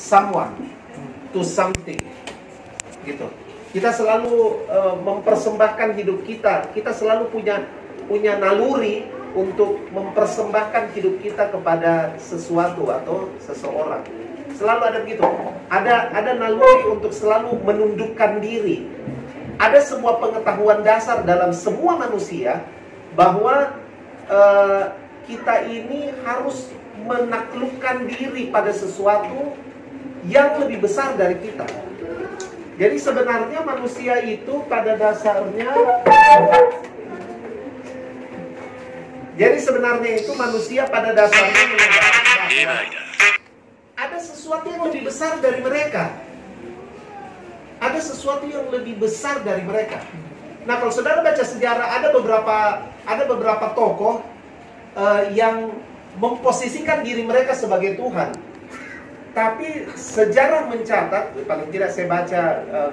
someone, to something, gitu. Kita selalu mempersembahkan hidup kita. Kita selalu punya naluri untuk mempersembahkan hidup kita kepada sesuatu atau seseorang. Selalu ada begitu. Ada naluri untuk selalu menundukkan diri. Ada sebuah pengetahuan dasar dalam semua manusia bahwa kita ini harus menaklukkan diri pada sesuatu yang lebih besar dari kita. Jadi sebenarnya manusia itu pada dasarnya menyadari bahwa ada sesuatu yang lebih besar dari mereka. Ada sesuatu yang lebih besar dari mereka. Nah, kalau saudara baca sejarah, ada beberapa tokoh yang memposisikan diri mereka sebagai Tuhan. Tapi sejarah mencatat, paling tidak saya baca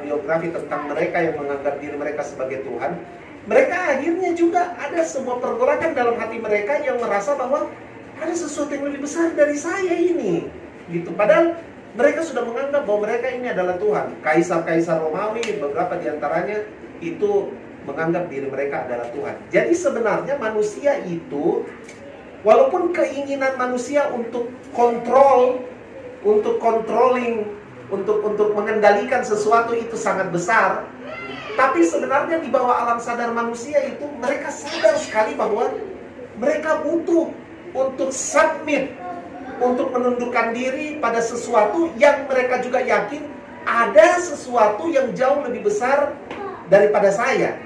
biografi tentang mereka yang menganggap diri mereka sebagai Tuhan. Mereka akhirnya juga ada sebuah pergolakan dalam hati mereka yang merasa bahwa ada sesuatu yang lebih besar dari saya ini, gitu. Padahal mereka sudah menganggap bahwa mereka ini adalah Tuhan. Kaisar-kaisar Romawi, beberapa diantaranya itu menganggap diri mereka adalah Tuhan. Jadi sebenarnya manusia itu, walaupun keinginan manusia untuk kontrol, untuk controlling, untuk mengendalikan sesuatu itu sangat besar, tapi sebenarnya di bawah alam sadar manusia itu mereka sadar sekali bahwa mereka butuh untuk submit, untuk menundukkan diri pada sesuatu yang mereka juga yakin ada sesuatu yang jauh lebih besar daripada saya.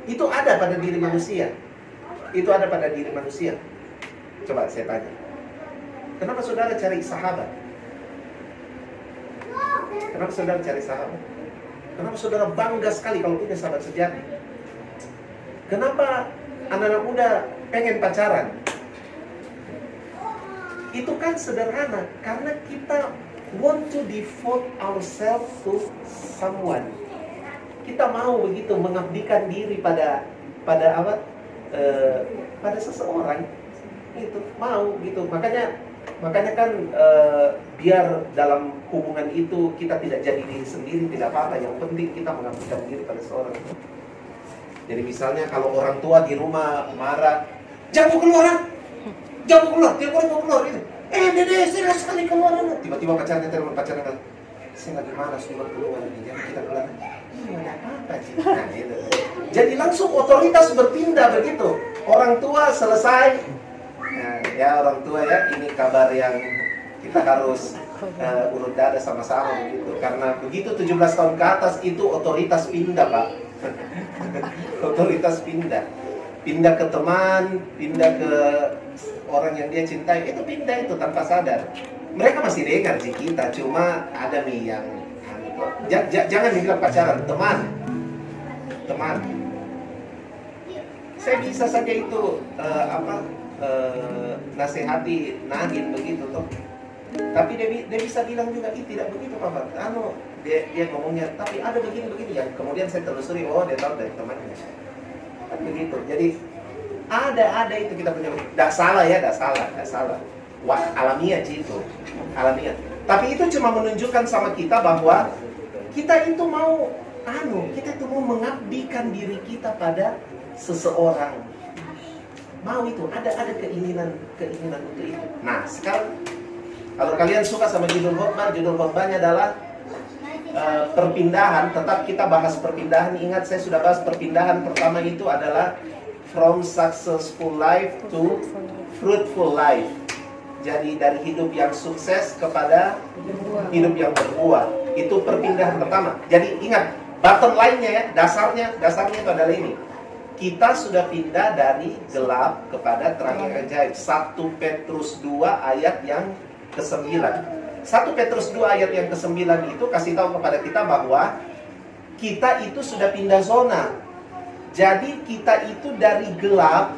Itu ada pada diri manusia. Itu ada pada diri manusia. Coba saya tanya, kenapa saudara cari sahabat? Kenapa saudara cari sahabat? Kenapa saudara bangga sekali kalau punya sahabat sejati? Kenapa anak-anak muda pengen pacaran? Itu kan sederhana, karena kita want to devote ourselves to someone. Kita mau begitu mengabdikan diri pada apa? Pada seseorang. Itu mau gitu. Makanya kan biar dalam hubungan itu kita tidak jadi diri sendiri, tidak apa-apa. Yang penting kita mengabdikan diri pada seseorang. Jadi misalnya kalau orang tua di rumah marah, jangan keluar, tiap orang mau keluar gitu. Dede, saya sekali keluar. Tiba-tiba pacarnya telepon, pacarnya saya lagi malas keluar ini, jangan kita keluar. Iya, apa sih? Nah, gitu. Jadi langsung otoritas berpindah begitu. Orang tua selesai. Nah, ya orang tua ya, ini kabar yang kita harus urut dada sama-sama begitu. Karena begitu 17 tahun ke atas itu otoritas pindah, Pak. Otoritas pindah. Pindah ke teman, pindah ke orang yang dia cintai, itu pindah itu tanpa sadar. Mereka masih dengar sih kita, cuma ada nih yang jangan dibilang pacaran, teman. Saya bisa saja itu nasihati Nadine begitu toh. Tapi dia bisa bilang juga, tidak begitu Pak. Dia ngomongnya, tapi ada begini ya. Kemudian saya telusuri, oh dia tahu dari temannya. Kan begitu. Jadi ada itu kita punya. Tidak salah. Wah, alamiah itu. Alamiah. Tapi itu cuma menunjukkan sama kita bahwa kita itu mau kita itu mau mengabdikan diri kita pada seseorang. Mau itu, ada keinginan untuk itu. Nah, sekarang kalau kalian suka sama judul khotbahnya adalah perpindahan. Tetap kita bahas perpindahan. Ingat, saya sudah bahas perpindahan pertama itu adalah from successful life to fruitful life. Jadi dari hidup yang sukses kepada hidup yang berbuah. Itu perpindahan pertama. Jadi ingat, bottom line-nya ya, dasarnya itu adalah ini. Kita sudah pindah dari gelap kepada terang yang ajaib. 1 Petrus 2 ayat yang ke-9. 1 Petrus 2 ayat yang ke-9 itu kasih tahu kepada kita bahwa kita itu sudah pindah zona. Jadi kita itu dari gelap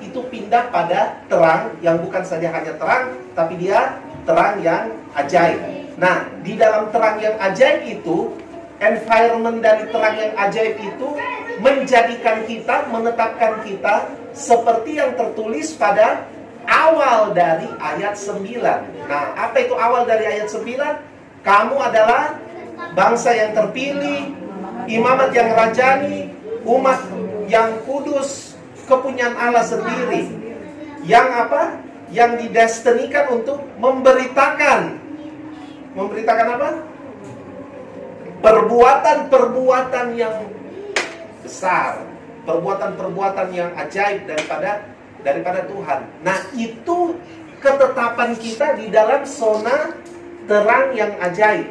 itu pindah pada terang yang bukan saja hanya terang, tapi dia terang yang ajaib. Nah, di dalam terang yang ajaib itu, environment dari terang yang ajaib itu menjadikan kita, menetapkan kita seperti yang tertulis pada awal dari ayat 9. Nah, apa itu awal dari ayat 9? Kamu adalah bangsa yang terpilih, imamat yang rajani, umat yang kudus, kepunyaan Allah sendiri. Yang apa? Yang didestinikan untuk memberitakan apa? Perbuatan-perbuatan yang besar, perbuatan-perbuatan yang ajaib daripada Tuhan. Nah, itu ketetapan kita di dalam zona terang yang ajaib.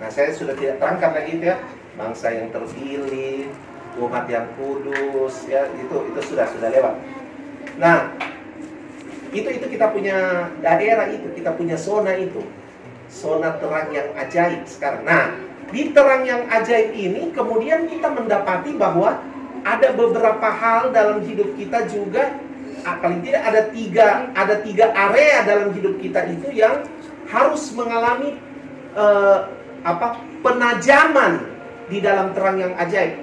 Nah, saya sudah tidak terangkan lagi ya, bangsa yang terpilih, umat yang kudus, ya itu sudah lewat. Nah, itu kita punya daerah itu, kita punya zona itu, zona terang yang ajaib sekarang. Nah, di terang yang ajaib ini kemudian kita mendapati bahwa ada beberapa hal dalam hidup kita juga, paling tidak ada tiga area dalam hidup kita itu yang harus mengalami penajaman di dalam terang yang ajaib.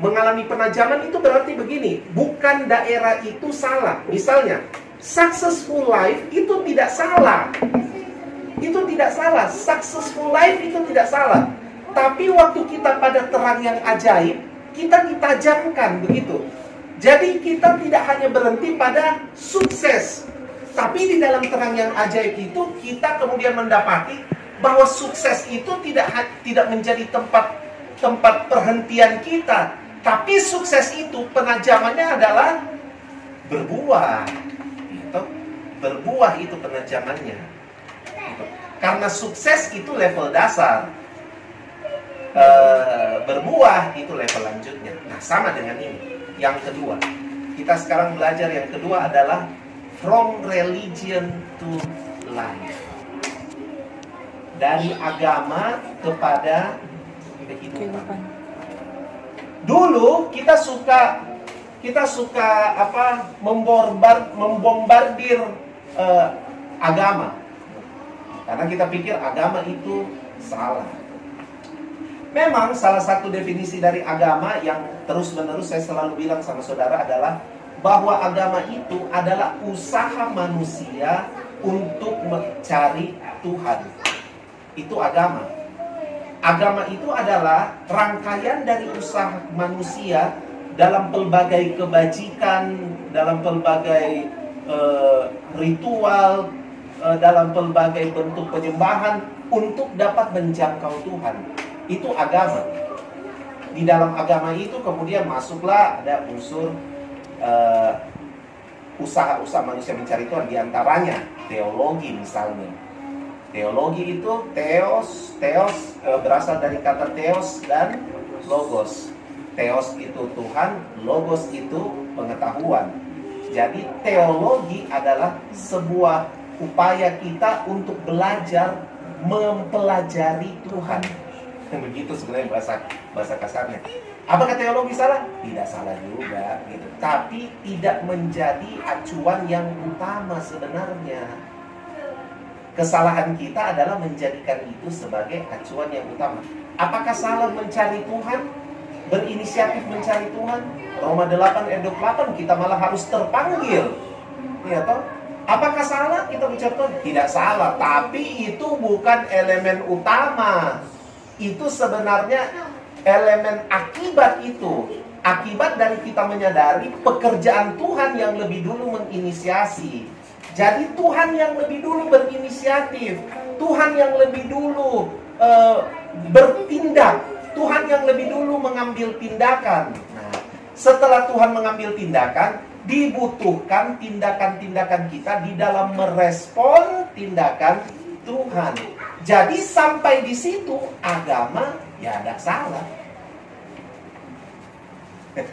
Mengalami penajaman itu berarti begini, bukan daerah itu salah. Misalnya, successful life itu tidak salah. Itu tidak salah. Successful life itu tidak salah. Tapi waktu kita pada terang yang ajaib, kita ditajamkan begitu. Jadi kita tidak hanya berhenti pada sukses, tapi di dalam terang yang ajaib itu kita kemudian mendapati bahwa sukses itu tidak menjadi tempat perhentian kita. Tapi sukses itu penajamannya adalah berbuah. Gitu. Berbuah itu penajamannya. Gitu. Karena sukses itu level dasar. Berbuah itu level lanjutnya. Nah, sama dengan ini. Yang kedua, kita sekarang belajar yang kedua adalah from religion to life. Dari agama kepada kehidupan. Dulu kita suka membombardir agama. Karena kita pikir agama itu salah. Memang salah satu definisi dari agama yang terus-menerus saya selalu bilang sama saudara adalah bahwa agama itu adalah usaha manusia untuk mencari Tuhan. Itu agama. Agama itu adalah rangkaian dari usaha manusia dalam pelbagai kebajikan, dalam pelbagai ritual, dalam pelbagai bentuk penyembahan untuk dapat menjangkau Tuhan. Itu agama. Di dalam agama itu kemudian masuklah ada unsur usaha-usaha manusia mencari Tuhan, diantaranya teologi misalnya. Teologi itu theos berasal dari kata theos dan logos. Theos itu Tuhan, logos itu pengetahuan. Jadi teologi adalah sebuah upaya kita untuk belajar mempelajari Tuhan. Begitu sebenarnya bahasa kasarnya. Apakah teologi salah? Tidak salah juga gitu. Tapi tidak menjadi acuan yang utama sebenarnya. Kesalahan kita adalah menjadikan itu sebagai acuan yang utama. Apakah salah mencari Tuhan? Berinisiatif mencari Tuhan? Roma 8 ayat 28 kita malah harus terpanggil. Ya toh? Apakah salah kita mencari Tuhan? Tidak salah, tapi itu bukan elemen utama. Itu sebenarnya elemen akibat itu. Akibat dari kita menyadari pekerjaan Tuhan yang lebih dulu menginisiasi. Jadi Tuhan yang lebih dulu berinisiatif. Tuhan yang lebih dulu bertindak. Tuhan yang lebih dulu mengambil tindakan. Nah, setelah Tuhan mengambil tindakan, dibutuhkan tindakan-tindakan kita di dalam merespon tindakan Tuhan. Jadi sampai di situ agama ya tidak salah. Tidak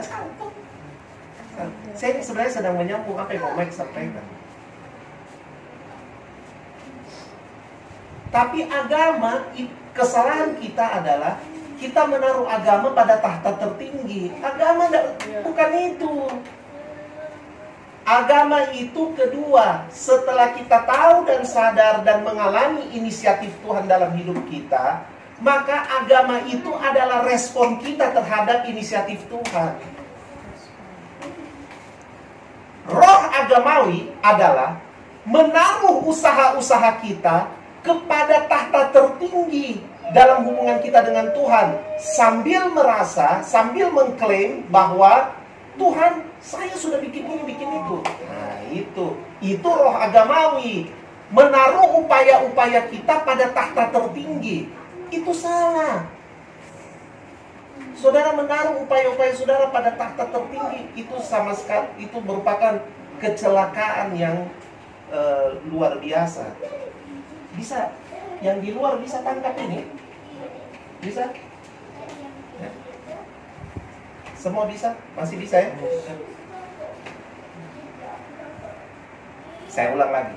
salah. Saya sebenarnya sedang menyambung apa yang Mike sampaikan. Tapi agama, kesalahan kita adalah kita menaruh agama pada tahta tertinggi. Agama bukan itu. Agama itu kedua, setelah kita tahu dan sadar dan mengalami inisiatif Tuhan dalam hidup kita, maka agama itu adalah respon kita terhadap inisiatif Tuhan. Roh agamawi adalah menaruh usaha-usaha kita kepada tahta tertinggi dalam hubungan kita dengan Tuhan, sambil merasa, sambil mengklaim bahwa Tuhan, saya sudah bikin ini, bikin itu. Nah, itu roh agamawi. Menaruh upaya-upaya kita pada tahta tertinggi. Itu salah. Saudara menaruh upaya-upaya saudara pada tahta tertinggi, itu sama sekali, itu merupakan kecelakaan yang luar biasa. Bisa, yang di luar bisa tangkap ini? Bisa? Ya. Semua bisa? Masih bisa ya? Saya ulang lagi.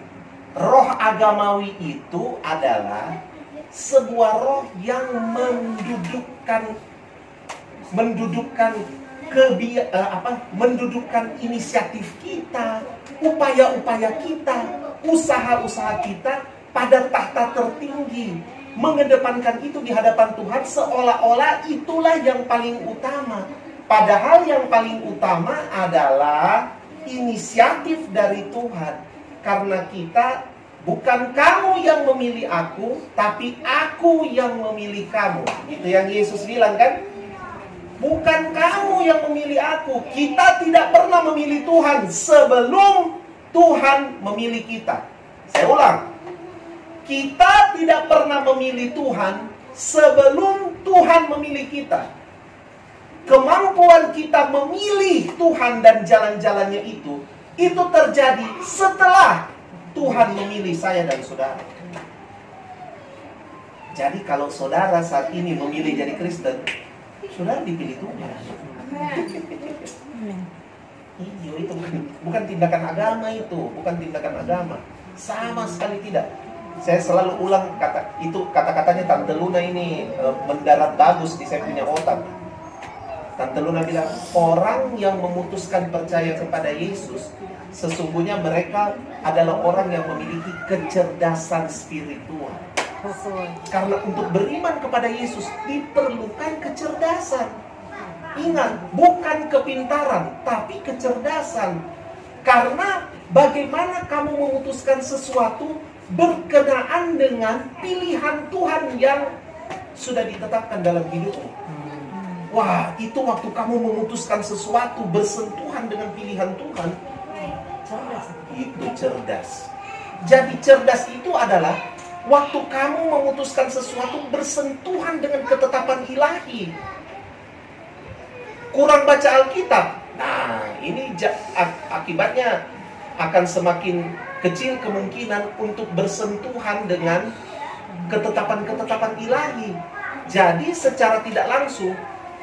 Roh agamawi itu adalah sebuah roh yang mendudukkan inisiatif kita, upaya-upaya kita, usaha-usaha kita pada tahta tertinggi, mengedepankan itu di hadapan Tuhan seolah-olah itulah yang paling utama. Padahal yang paling utama adalah inisiatif dari Tuhan. Karena kita, bukan kamu yang memilih aku, tapi aku yang memilih kamu. Itu yang Yesus bilang kan? Bukan kamu yang memilih aku. Kita tidak pernah memilih Tuhan sebelum Tuhan memilih kita. Saya ulang. Kita tidak pernah memilih Tuhan sebelum Tuhan memilih kita. Kemampuan kita memilih Tuhan dan jalan-jalannya itu terjadi setelah Tuhan memilih saya dan saudara. Jadi kalau saudara saat ini memilih jadi Kristen, saudara dipilih Tuhan. Iya, itu bukan tindakan agama itu, bukan tindakan agama. Sama sekali tidak. Saya selalu ulang kata-katanya Tante Luna ini mendarat bagus di saya punya otak. Tante Luna bilang, orang yang memutuskan percaya kepada Yesus, sesungguhnya mereka adalah orang yang memiliki kecerdasan spiritual. Karena untuk beriman kepada Yesus diperlukan kecerdasan. Ingat, bukan kepintaran, tapi kecerdasan. Karena bagaimana kamu memutuskan sesuatu berkenaan dengan pilihan Tuhan yang sudah ditetapkan dalam hidupmu. Wah, itu waktu kamu memutuskan sesuatu bersentuhan dengan pilihan Tuhan, itu cerdas. Jadi cerdas itu adalah waktu kamu memutuskan sesuatu bersentuhan dengan ketetapan ilahi. Kurang baca Alkitab, nah ini akibatnya akan semakin kecil kemungkinan untuk bersentuhan dengan ketetapan-ketetapan ilahi. Jadi secara tidak langsung,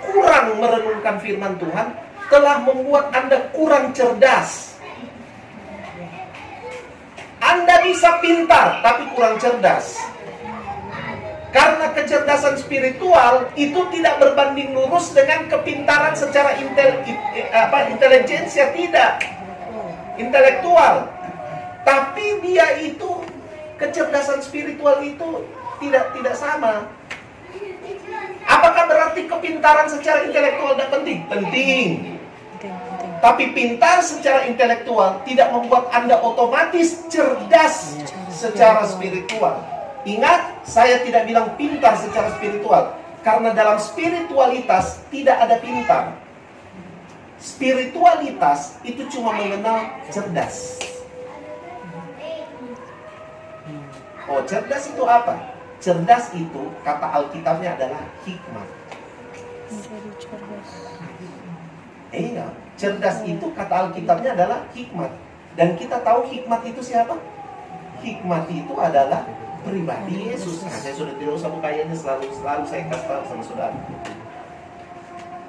kurang merenungkan firman Tuhan telah membuat Anda kurang cerdas. Anda bisa pintar, tapi kurang cerdas. Karena kecerdasan spiritual itu tidak berbanding lurus dengan kepintaran secara intelijensia, tidak. Intelektual. Tapi dia itu, kecerdasan spiritual itu tidak sama. Apakah berarti kepintaran secara intelektual tidak penting? Penting. Tapi pintar secara intelektual tidak membuat Anda otomatis cerdas secara spiritual. Ingat, saya tidak bilang pintar secara spiritual. Karena dalam spiritualitas tidak ada pintar. Spiritualitas itu cuma mengenal cerdas. Oh, cerdas itu apa? Cerdas itu, kata Alkitabnya adalah hikmat. Iya, cerdas itu kata Alkitabnya adalah hikmat. Dan kita tahu hikmat itu siapa? Hikmat itu adalah pribadi Yesus. Nah, saya sudah tidak usah bukanya, selalu saya kasih tahu sama saudara.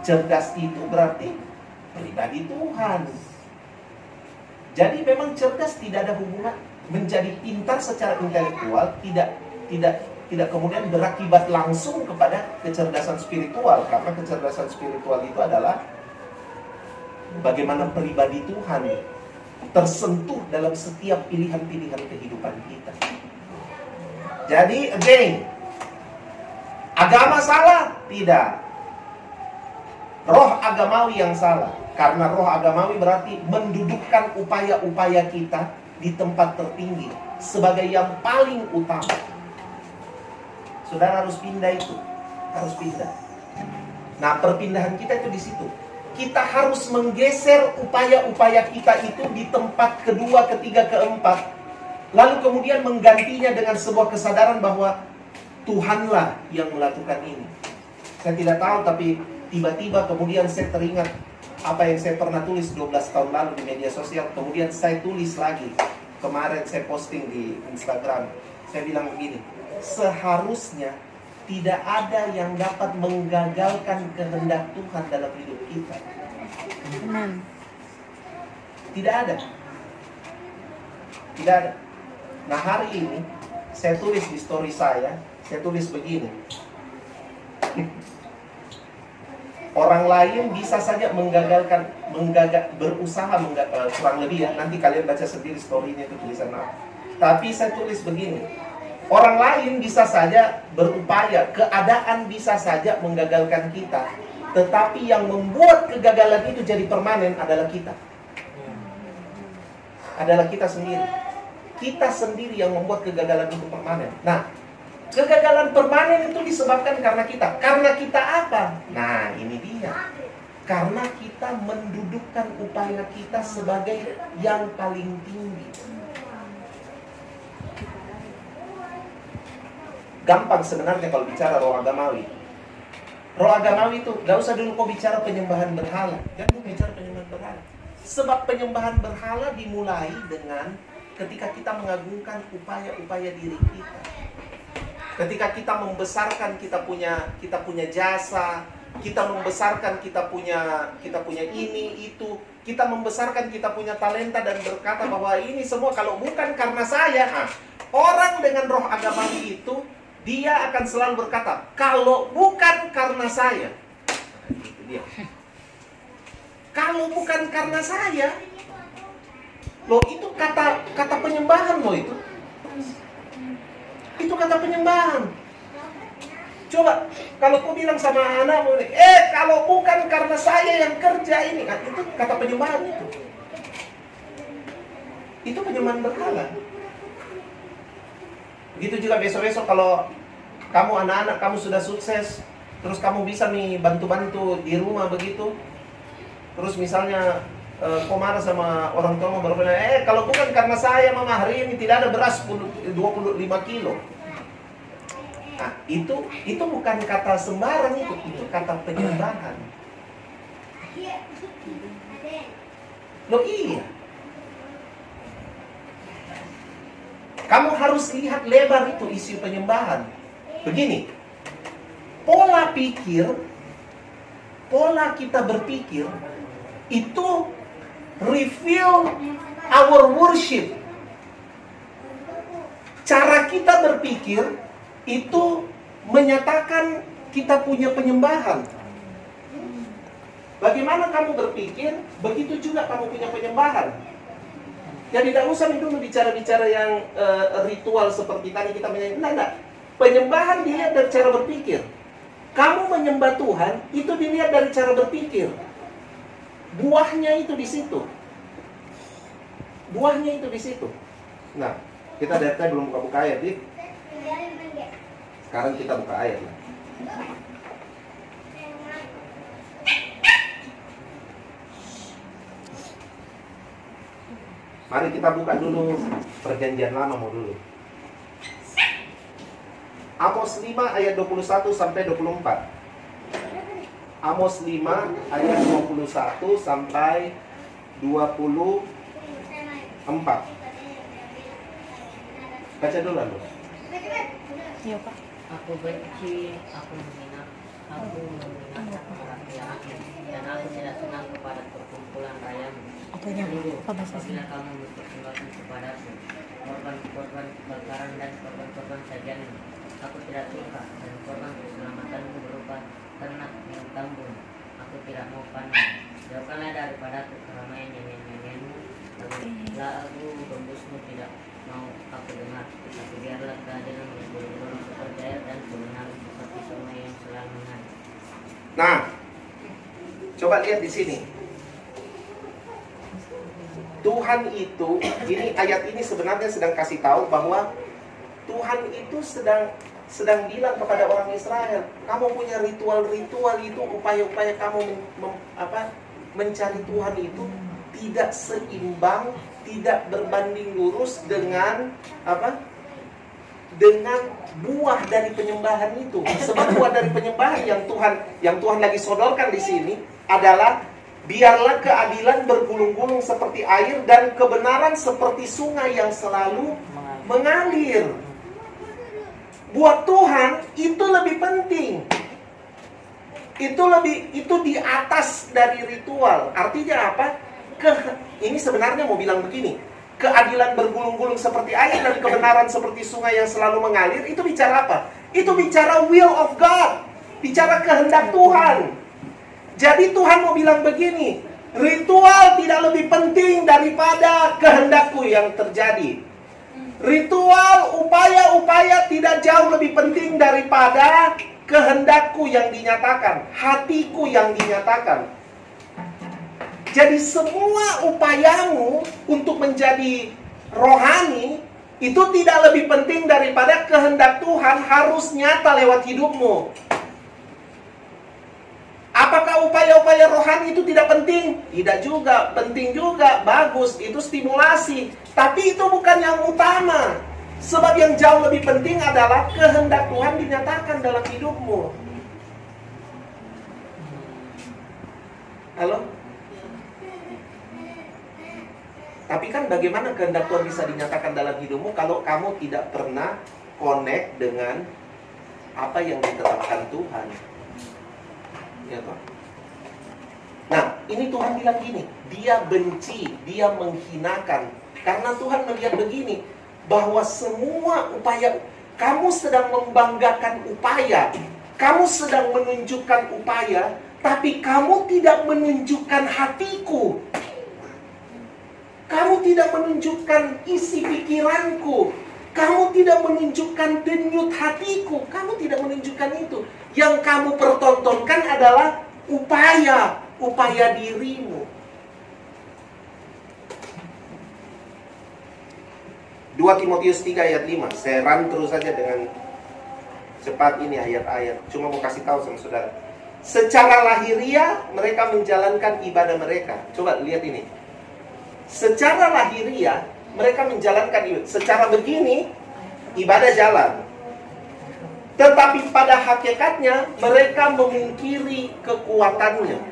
Cerdas itu berarti pribadi Tuhan. Jadi memang cerdas tidak ada hubungan. Menjadi pintar secara intelektual tidak kemudian berakibat langsung kepada kecerdasan spiritual. Karena kecerdasan spiritual itu adalah bagaimana pribadi Tuhan tersentuh dalam setiap pilihan-pilihan kehidupan kita. Jadi again, agama salah? Tidak. Roh agamawi yang salah. Karena roh agamawi berarti mendudukkan upaya-upaya kita di tempat tertinggi sebagai yang paling utama. Saudara harus pindah itu, harus pindah. Nah, perpindahan kita itu di situ. Kita harus menggeser upaya-upaya kita itu di tempat kedua, ketiga, keempat. Lalu kemudian menggantinya dengan sebuah kesadaran bahwa Tuhanlah yang melakukan ini. Saya tidak tahu, tapi tiba-tiba kemudian saya teringat apa yang saya pernah tulis 12 tahun lalu di media sosial. Kemudian saya tulis lagi. Kemarin saya posting di Instagram. Saya bilang begini, seharusnya tidak ada yang dapat menggagalkan kehendak Tuhan dalam hidup kita. Tidak ada. Tidak ada. Nah, hari ini saya tulis di story saya tulis begini. Orang lain bisa saja berusaha kurang lebih ya. Nanti kalian baca sendiri story-nya itu tulisan apa. Tapi saya tulis begini. Orang lain bisa saja berupaya, keadaan bisa saja menggagalkan kita. Tetapi yang membuat kegagalan itu jadi permanen adalah kita. Adalah kita sendiri. Kita sendiri yang membuat kegagalan itu permanen. Nah, kegagalan permanen itu disebabkan karena kita. Karena kita apa? Nah, ini dia. Karena kita mendudukkan upaya kita sebagai yang paling tinggi. Gampang sebenarnya kalau bicara roh agamawi. Roh agamawi itu gak usah dulu kau bicara penyembahan berhala. Jangan bicara penyembahan berhala. Sebab penyembahan berhala dimulai dengan ketika kita mengagungkan upaya-upaya diri kita. Ketika kita membesarkan kita punya jasa, kita membesarkan kita punya ini itu, kita membesarkan kita punya talenta dan berkata bahwa ini semua kalau bukan karena saya. Orang dengan roh agamawi itu dia akan selalu berkata, kalau bukan karena saya. Nah, itu dia. Kalau bukan karena saya. Loh, itu kata penyembahan loh itu. Itu kata penyembahan. Coba, kalau kau bilang sama anakmu, kalau bukan karena saya yang kerja ini, itu kata penyembahan itu. Itu penyembahan berhala. Begitu juga besok-besok kalau kamu anak-anak kamu sudah sukses, terus kamu bisa nih bantu-bantu di rumah begitu. Terus misalnya kau marah sama orang tua baru bilang, kalau bukan karena saya mama hari ini tidak ada beras 25 kilo. Nah, itu bukan kata sembarang itu kata penyembahan. Loh iya. Kamu harus lihat lebar itu isi penyembahan. Begini, pola kita berpikir itu reveal our worship. Cara kita berpikir itu menyatakan kita punya penyembahan. Bagaimana kamu berpikir, begitu juga kamu punya penyembahan. Jadi tidak usah dulu bicara-bicara yang ritual seperti tadi kita menyanyi. Tidak. Penyembahan dilihat dari cara berpikir. Kamu menyembah Tuhan, itu dilihat dari cara berpikir. Buahnya itu di situ. Buahnya itu di situ. Nah, kita dari tadi belum buka-buka ayat, Dik. Sekarang kita buka ayat lah. Mari kita buka dulu Perjanjian Lama mau dulu. Amos 5 ayat 21 sampai 24. Amos 5 ayat 21 sampai 24. Baca dulu lalu. Iya, Pak. Aku benci, aku menghina, aku mengatakan rakyat, dan aku tidak senang kepada perkumpulan rayamu. Apanya? Apa bahasa sini? Apabila kamu mempersembahkan kepadaku korban-korban kebakaran dan korban-korban sajian, aku tidak suka, dan korban keselamatanmu berupa ternak yang tambun. Aku tidak mau panen. Jauhkanlah daripadaku keramaian nyanyian-nyanyianmu. Lagu gembusmu tidak mau aku dengar. Tapi biarlah keadilan bergulung-gulung seperti air dan kebenaran seperti sungai yang selalu mengalir. Nah, coba lihat di sini. Tuhan itu, ini ayat ini sebenarnya sedang kasih tahu bahwa Tuhan itu sedang bilang kepada orang Israel, kamu punya ritual-ritual itu, upaya-upaya kamu mencari Tuhan itu tidak seimbang, tidak berbanding lurus dengan dengan buah dari penyembahan itu. Sebab buah dari penyembahan yang Tuhan lagi sodorkan di sini adalah biarlah keadilan bergulung-gulung seperti air dan kebenaran seperti sungai yang selalu mengalir. Buat Tuhan itu lebih penting. Itu di atas dari ritual. Artinya apa? Ini sebenarnya mau bilang begini. Keadilan bergulung-gulung seperti air dan kebenaran seperti sungai yang selalu mengalir. Itu bicara apa? Itu bicara will of God. Bicara kehendak Tuhan. Jadi Tuhan mau bilang begini, ritual tidak lebih penting daripada kehendakku yang terjadi. Ritual, upaya-upaya tidak jauh lebih penting daripada kehendakku yang dinyatakan, hatiku yang dinyatakan. Jadi semua upayamu untuk menjadi rohani itu tidak lebih penting daripada kehendak Tuhan harus nyata lewat hidupmu. Apakah upaya-upaya rohani itu tidak penting? Tidak juga, penting juga, bagus, itu stimulasi. Tapi itu bukan yang utama. Sebab yang jauh lebih penting adalah kehendak Tuhan dinyatakan dalam hidupmu. Halo? Tapi kan bagaimana kehendak Tuhan bisa dinyatakan dalam hidupmu kalau kamu tidak pernah connect dengan apa yang ditetapkan Tuhan? Ya, toh? Nah, ini Tuhan bilang gini, dia benci, dia menghinakan. Karena Tuhan melihat begini, bahwa semua upaya, kamu sedang membanggakan upaya, kamu sedang menunjukkan upaya, tapi kamu tidak menunjukkan hatiku. Kamu tidak menunjukkan isi pikiranku. Kamu tidak menunjukkan denyut hatiku. Kamu tidak menunjukkan itu. Yang kamu pertontonkan adalah upaya dirimu. 2 Timotius 3 ayat 5. Saya run terus saja dengan cepat ini ayat-ayat. Cuma mau kasih tahu sama saudara. Secara lahiriah mereka menjalankan ibadah mereka. Coba lihat ini. Secara lahiriah mereka menjalankan ibadah. Secara begini ibadah jalan. Tetapi pada hakikatnya mereka memungkiri kekuatannya.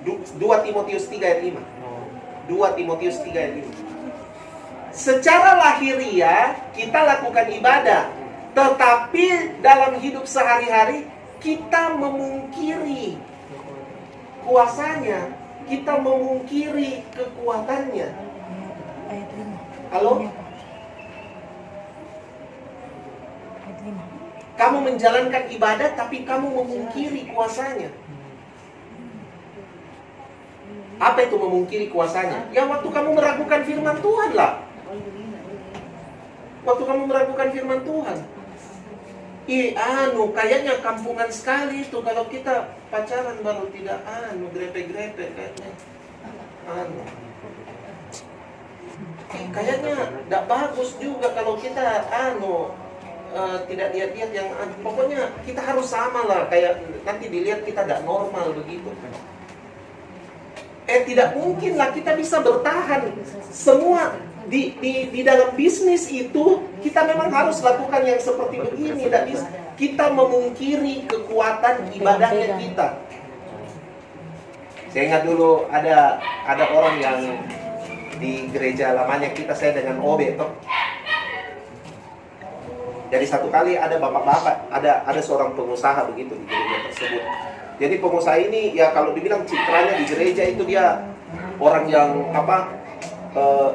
2 Timotius 3 ayat 5. 2 Timotius 3 ayat 5. Secara lahiriah kita lakukan ibadah, tetapi dalam hidup sehari-hari kita memungkiri kuasanya, kita memungkiri kekuatannya. Ayat 5. Halo? Ayat 5. Kamu menjalankan ibadah tapi kamu memungkiri kuasanya. Apa itu memungkiri kuasanya? Ya waktu kamu meragukan firman Tuhan lah. Waktu kamu meragukan firman Tuhan. Kayaknya kampungan sekali itu kalau kita pacaran baru tidak grepe-grepe kayaknya. Kayaknya tidak bagus juga kalau kita tidak lihat-lihat yang pokoknya kita harus sama lah, kayak nanti dilihat kita tidak normal begitu. Tidak mungkin lah kita bisa bertahan. Semua di dalam bisnis itu kita memang harus lakukan yang seperti begini. Tidak bisa kita memungkiri kekuatan ibadahnya kita. Saya ingat dulu ada orang yang di gereja lamanya kita, saya dengan Obe toh. Jadi satu kali ada bapak-bapak, ada seorang pengusaha begitu di gereja tersebut. Jadi pengusaha ini ya kalau dibilang citranya di gereja itu dia orang yang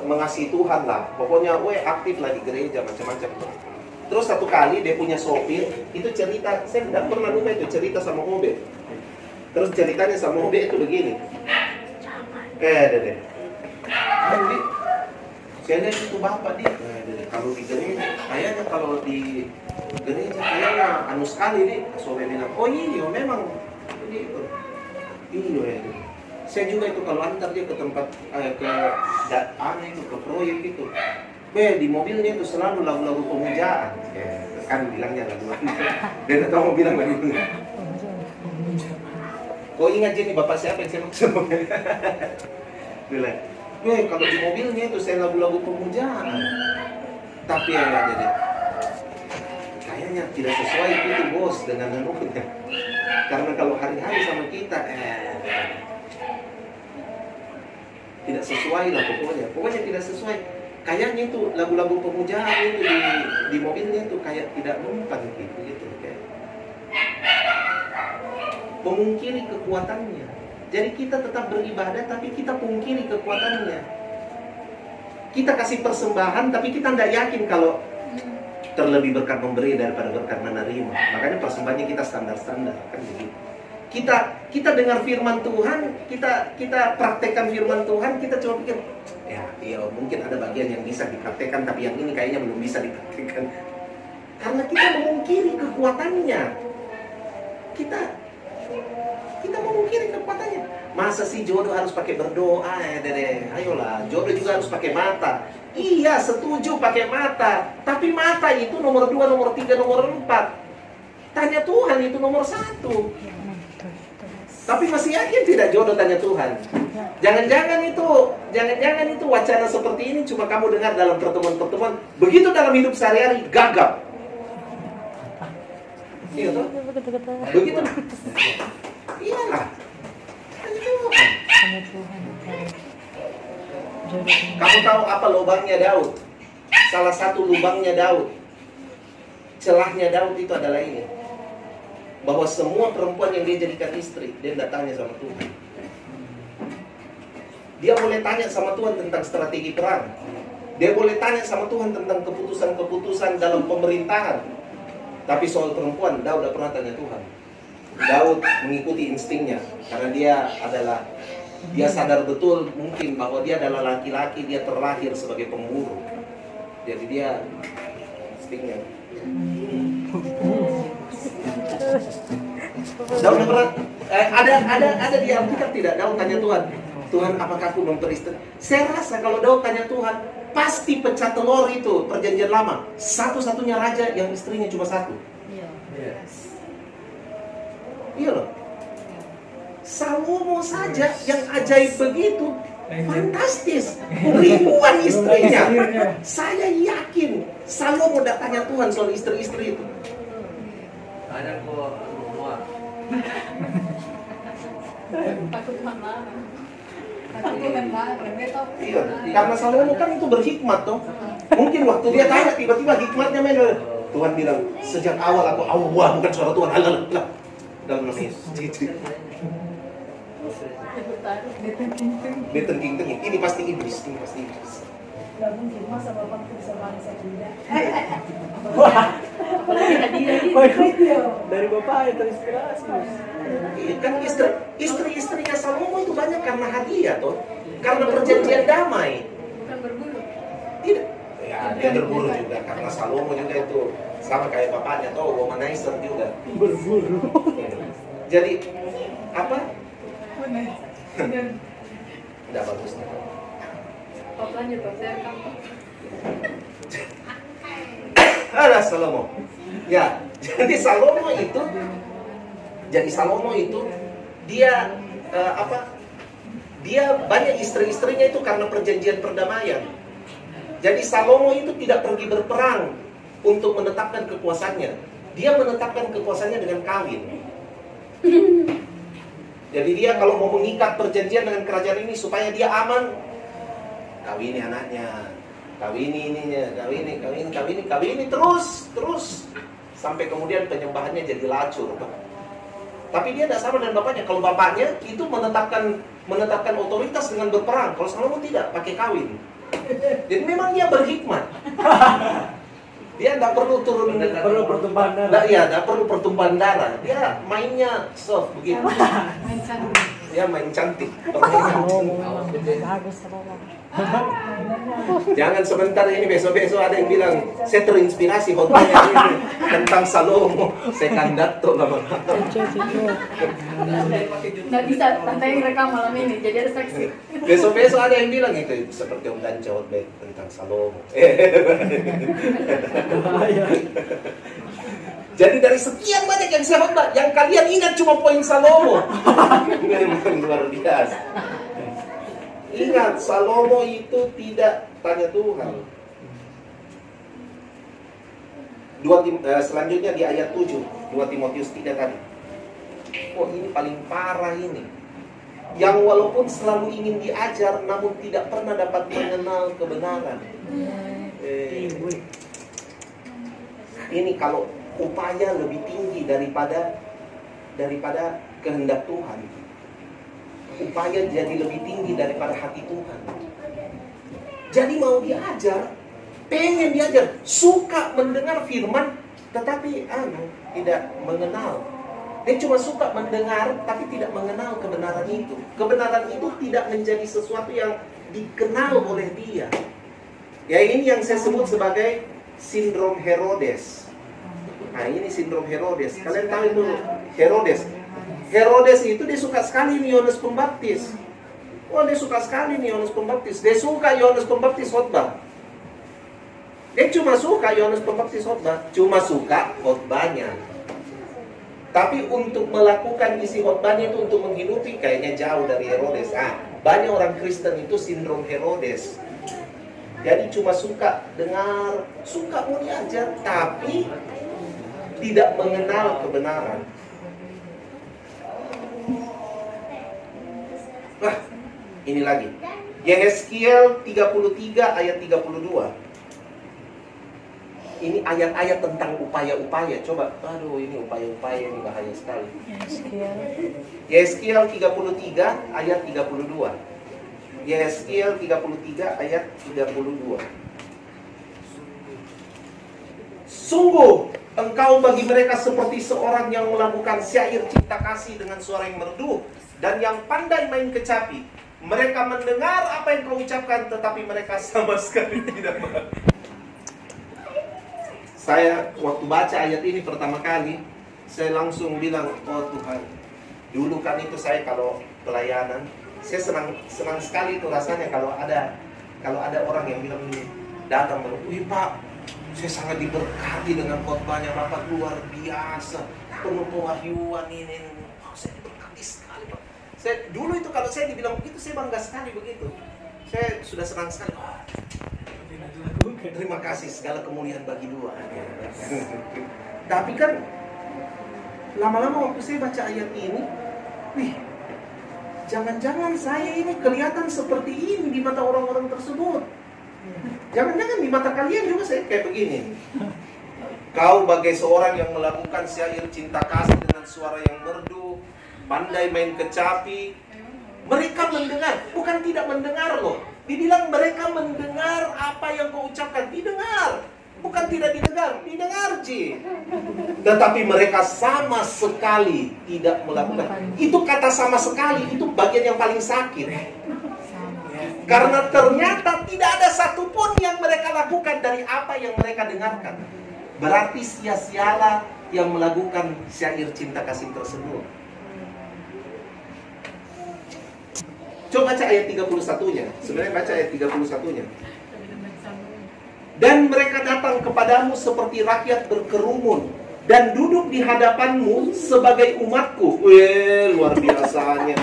mengasihi Tuhan lah. Pokoknya aktif lah di gereja macam-macam. Terus satu kali dia punya sopir, itu cerita, saya tidak pernah lupa itu cerita sama Obe. Terus ceritanya sama Obe itu begini. Saya lihat itu bapak dia. Kalau di gereja, kayaknya anu sekali nih. Soalnya bilang, oh iya memang begitu. Iya. Saya juga itu kalau antar dia ke tempat ke proyek itu, di mobilnya itu selalu lagu-lagu pemujaan. Kan bilangnya lagu-lagu. Dia nggak tahu mau bilang lagu itu. Kau ingat Jenny bapak siapa yang saya maksud? Bilang, kalau di mobilnya itu saya lagu-lagu pemujaan. Tapi ya deh, kayaknya tidak sesuai itu bos dengan anunya. Karena kalau hari-hari sama kita, tidak sesuai lah pokoknya tidak sesuai. Kayaknya itu lagu-lagu pemujaan itu di mobilnya itu kayak tidak mempan gitu kayak memungkiri kekuatannya. Jadi kita tetap beribadah tapi kita pungkiri kekuatannya. Kita kasih persembahan tapi kita tidak yakin kalau terlebih berkat memberi daripada berkat menerima. Makanya persembahannya kita standar-standar kan begitu. Kita dengar firman Tuhan, kita praktekkan firman Tuhan, kita coba pikir, ya mungkin ada bagian yang bisa dipraktekkan, tapi yang ini kayaknya belum bisa dipraktekkan. Karena kita memungkiri kekuatannya. Kita memungkiri kekuatannya. Masa sih jodoh harus pakai berdoa? Ayolah, jodoh juga harus pakai mata. Iya, setuju pakai mata. Tapi mata itu nomor 2, nomor 3, nomor 4. Tanya Tuhan itu nomor 1. Tapi masih yakin tidak jodoh, tanya Tuhan. Jangan-jangan itu wacana seperti ini cuma kamu dengar dalam pertemuan-pertemuan. Begitu dalam hidup sehari-hari gagap. Iya toh? Begitu. Iyalah. Tanya Tuhan. Kamu tahu apa lubangnya Daud? Salah satu lubangnya Daud, celahnya Daud itu adalah ini. Bahwa semua perempuan yang dia jadikan istri, dia tidak tanya sama Tuhan. Dia boleh tanya sama Tuhan tentang strategi perang. Dia boleh tanya sama Tuhan tentang keputusan-keputusan dalam pemerintahan. Tapi soal perempuan, Daud tidak pernah tanya Tuhan. Daud mengikuti instingnya. Karena dia sadar betul mungkin bahwa dia adalah laki-laki, dia terlahir sebagai pemburu. Jadi dia instingnya. Daud pernah ada di Alkitab tidak? Daud tanya Tuhan, apakah aku memperistri? Saya rasa kalau Daud tanya Tuhan, pasti pecah telur itu perjanjian lama. Satu-satunya raja yang istrinya cuma satu. Iya loh. Salomo saja yang ajaib begitu, fantastis, ribuan istrinya. Saya yakin Salomo tidak tanya Tuhan soal istri-istri itu. Ada kok semua. Takut mana? Takut mana? Iya, karena Salomo kan itu berhikmat toh. Mungkin waktu dia tanya tiba-tiba hikmatnya main. Tuhan bilang, sejak awal aku Allah bukan suara Tuhan. Alah. Dalam namanya dia tengking-tengking. Ini pasti iblis. Gak mungkin masa bapak bisa bangsa tidak. Dari bapak itu inspirasi. Kan istri-istrinya Salomo itu banyak karena hadiah toh, karena perjanjian damai. Bukan berburu. Tidak. Ya, dia berburu juga karena Salomo juga itu sama kayak bapaknya toh, womanizer juga. Berburu. Jadi apa? Benar. Tidak bagus. Papanya saya kamu. Ada Salomo. Ya, jadi Salomo itu dia dia banyak istri-istrinya itu karena perjanjian perdamaian. Jadi Salomo itu tidak pergi berperang untuk menetapkan kekuasaannya. Dia menetapkan kekuasaannya dengan kawin. Jadi dia kalau mau mengikat perjanjian dengan kerajaan ini supaya dia aman, kawini anaknya, kawini ininya, kawini terus sampai kemudian penyembahannya jadi lacur. Tapi dia tidak sama dengan bapaknya. Kalau bapaknya itu menetapkan otoritas dengan berperang. Kalau Salomo tidak, pakai kawin. Jadi memang dia berhikmat. Dia tidak perlu perlu pertumpahan darah. Tidak perlu pertumpahan darah. Dia mainnya soft begitu. Main santai. Ya main cantik. Bagus apa? Jangan sebentar ini, besok-besok ada yang bilang saya terinspirasi khotbahnya ini tentang Salomo. Saya kandidat lama-lama. Nggak bisa tante yang rekam malam ini, jadi ada saksi. Besok-besok ada yang bilang itu seperti Om Danca khotbah tentang Salomo. Jadi dari sekian banyak yang saya khotbah, yang kalian ingat cuma poin Salomo. Memang luar biasa. Ingat, Salomo itu tidak tanya Tuhan. Selanjutnya di ayat 7, 2 Timotius 3 tadi. Oh, ini paling parah ini. Yang walaupun selalu ingin diajar, namun tidak pernah dapat mengenal kebenaran. Ini kalau upaya lebih tinggi daripada kehendak Tuhan. Upaya jadi lebih tinggi daripada hati Tuhan. Jadi mau diajar, pengen diajar, suka mendengar firman, tetapi tidak mengenal. Dia cuma suka mendengar, tapi tidak mengenal kebenaran itu. Kebenaran itu tidak menjadi sesuatu yang dikenal oleh dia. Ya, ini yang saya sebut sebagai sindrom Herodes. Nah, ini sindrom Herodes. Kalian tahu itu Herodes. Herodes itu dia suka sekali nih Yohanes Pembaptis. Oh, dia suka sekali nih Yohanes Pembaptis. Dia suka Yohanes Pembaptis khotbah. Dia cuma suka Yohanes Pembaptis khotbah, cuma suka khotbahnya. Tapi untuk melakukan isi khotbahnya itu untuk menghidupi kayaknya jauh dari Herodes. Banyak orang Kristen itu sindrom Herodes. Jadi cuma suka dengar, suka mau diajar, tapi tidak mengenal kebenaran. Ini lagi. Yehezkiel 33 ayat 32. Ini ayat-ayat tentang upaya-upaya. Coba, ini upaya-upaya ini bahaya sekali. Yehezkiel 33 ayat 32. Yehezkiel 33 ayat 32. Sungguh engkau bagi mereka seperti seorang yang melakukan syair cinta kasih dengan suara yang merdu dan yang pandai main kecapi. Mereka mendengar apa yang kau ucapkan, tetapi mereka sama sekali tidak mengerti. Saya waktu baca ayat ini pertama kali, saya langsung bilang, oh Tuhan, dulu kan itu saya kalau pelayanan, saya senang sekali itu rasanya kalau ada orang yang bilang ini, datang bilang, wih Pak, saya sangat diberkati dengan khotbahnya Bapak, luar biasa, penuh pewahyuan ini. Oh, saya diberkati sekali Pak. Dulu itu kalau saya dibilang begitu, saya bangga sekali begitu. Saya sudah senang sekali. Terima kasih, segala kemuliaan bagi dua. Tapi kan lama-lama waktu saya baca ayat ini, jangan-jangan saya ini kelihatan seperti ini di mata orang-orang tersebut. Jangan-jangan di mata kalian juga saya kayak begini. Kau bagai seorang yang melakukan syair cinta kasih dengan suara yang merdu, pandai main kecapi. Mereka mendengar, bukan tidak mendengar loh. Dibilang mereka mendengar apa yang kau ucapkan. Didengar, bukan tidak didengar. Didengar Ji. Tetapi mereka sama sekali tidak melakukan. Itu kata sama sekali, itu bagian yang paling sakit. Karena ternyata tidak ada satupun yang mereka lakukan dari apa yang mereka dengarkan. Berarti sia-sialah yang melakukan syair cinta kasih tersebut. Coba baca ayat 31-nya. Sebenarnya baca ayat 31-nya. Dan mereka datang kepadamu seperti rakyat berkerumun dan duduk di hadapanmu sebagai umatku. Luar biasanya.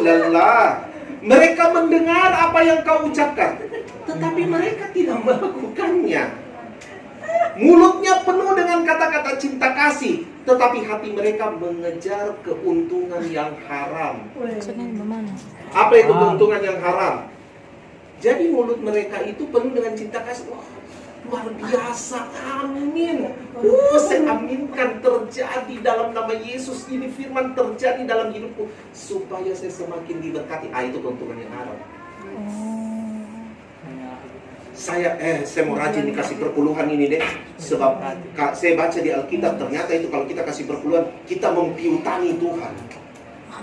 Lelah. Mereka mendengar apa yang kau ucapkan, tetapi mereka tidak melakukannya. Mulutnya penuh dengan kata-kata cinta kasih, tetapi hati mereka mengejar keuntungan yang haram. Apa itu keuntungan yang haram? Jadi mulut mereka itu penuh dengan cinta kasih. Wah, luar biasa, amin. Saya aminkan terjadi dalam nama Yesus. Ini firman terjadi dalam hidupku supaya saya semakin diberkati. Itu keuntungan yang haram. Saya mau rajin dikasih perpuluhan ini deh. Sebab saya baca di Alkitab, ternyata itu kalau kita kasih perpuluhan, kita mempiutangi Tuhan.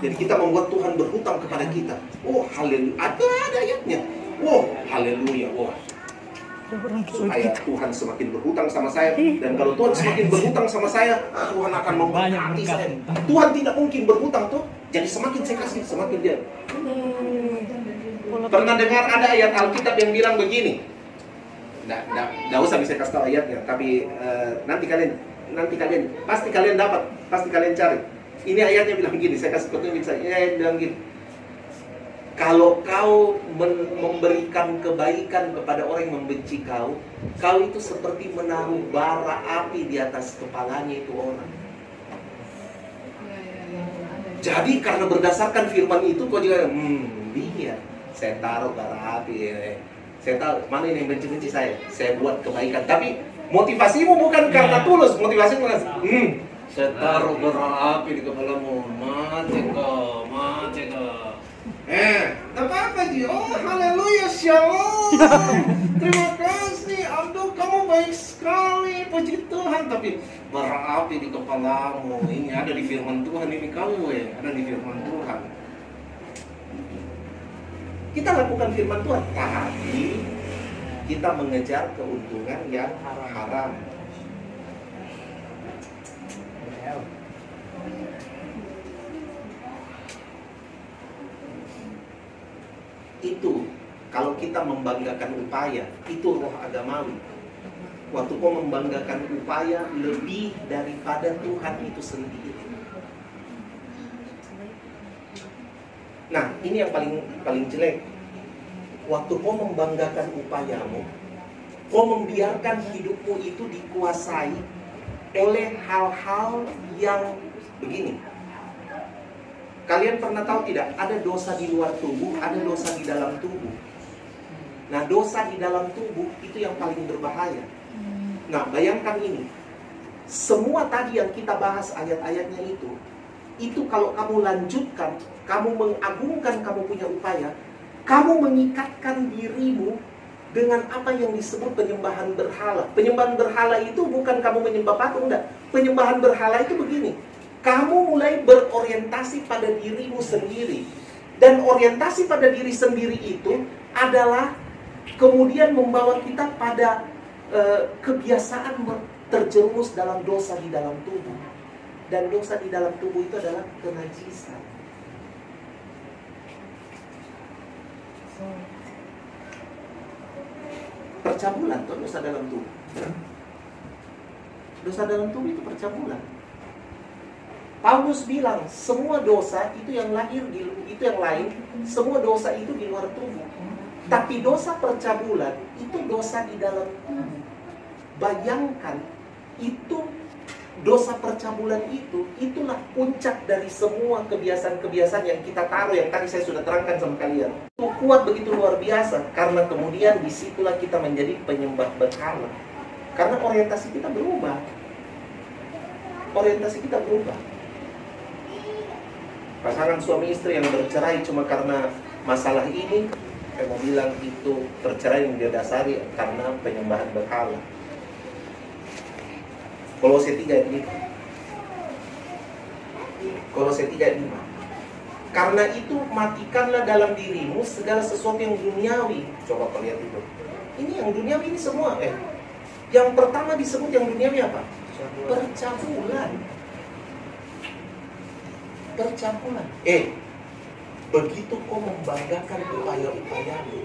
Jadi kita membuat Tuhan berhutang kepada kita. Oh, haleluya. Ada ayatnya. Oh, haleluya. Oh, supaya Tuhan semakin berhutang sama saya. Dan kalau Tuhan semakin berhutang sama saya, Tuhan akan memberkati saya. Tuhan tidak mungkin berhutang tuh. Jadi semakin saya kasih, semakin dia. Pernah dengar ada ayat Alkitab yang bilang begini? Nggak usah bisa kasih tahu ayatnya, tapi nanti kalian pasti kalian dapat, pasti kalian cari. Ini ayatnya bilang begini, saya kasih petunjuk saya. Ini ayat bilang gini. Kalau kau memberikan kebaikan kepada orang yang membenci kau, kau itu seperti menaruh bara api di atas kepalanya itu orang. Jadi karena berdasarkan firman itu kau juga dia saya taruh bara api. Saya tahu mana ini yang benci-benci saya buat kebaikan. Tapi motivasimu bukan karena tulus, motivasimu bukan saya taruh bara api di kepalamu. Mati kau. Tak apa-apa Ji. Oh, haleluya, shalom. Terima kasih, Abdul, kamu baik sekali. Puji Tuhan. Tapi bara api di kepalamu. Ini ada di firman Tuhan. Ini kamu ada di firman Tuhan. Kita lakukan firman Tuhan, tapi kita mengejar keuntungan yang haram. Itu kalau kita membanggakan upaya, itu roh agamawi. Waktu kau membanggakan upaya lebih daripada Tuhan itu sendiri. Nah, ini yang paling jelek. Waktu kau membanggakan upayamu, kau membiarkan hidupmu itu dikuasai oleh hal-hal yang begini. Kalian pernah tahu tidak? Ada dosa di luar tubuh, ada dosa di dalam tubuh. Nah, dosa di dalam tubuh itu yang paling berbahaya. Nah, bayangkan ini. Semua tadi yang kita bahas ayat-ayatnya itu kalau kamu lanjutkan, kamu mengagungkan kamu punya upaya, kamu mengikatkan dirimu dengan apa yang disebut penyembahan berhala. Penyembahan berhala itu bukan kamu menyembah patung, enggak. Penyembahan berhala itu begini. Kamu mulai berorientasi pada dirimu sendiri. Dan orientasi pada diri sendiri itu adalah kemudian membawa kita pada kebiasaan terjerumus dalam dosa di dalam tubuh. Dan dosa di dalam tubuh itu adalah kenajisan. Percabulan tuh dosa dalam tubuh. Dosa dalam tubuh itu percabulan. Paulus bilang semua dosa itu yang lahir itu yang lain, semua dosa itu di luar tubuh. Tapi dosa percabulan itu dosa di dalam tubuh. Bayangkan itu dosa percabulan itulah puncak dari semua kebiasaan-kebiasaan yang kita taruh, yang tadi saya sudah terangkan sama kalian. Itu kuat begitu luar biasa karena kemudian disitulah kita menjadi penyembah berhala. Karena orientasi kita berubah. Orientasi kita berubah. Pasangan suami istri yang bercerai cuma karena masalah ini, saya mau bilang itu perceraian yang didasari karena penyembahan berhala. Kolose 3 ayat 5. Kolose 3 ayat 5. Karena itu matikanlah dalam dirimu segala sesuatu yang duniawi. Coba kau lihat itu. Ini yang duniawi ini semua. Yang pertama disebut yang duniawi apa? Percabulan. Percabulan. Begitu kau membanggakan upaya-upayamu,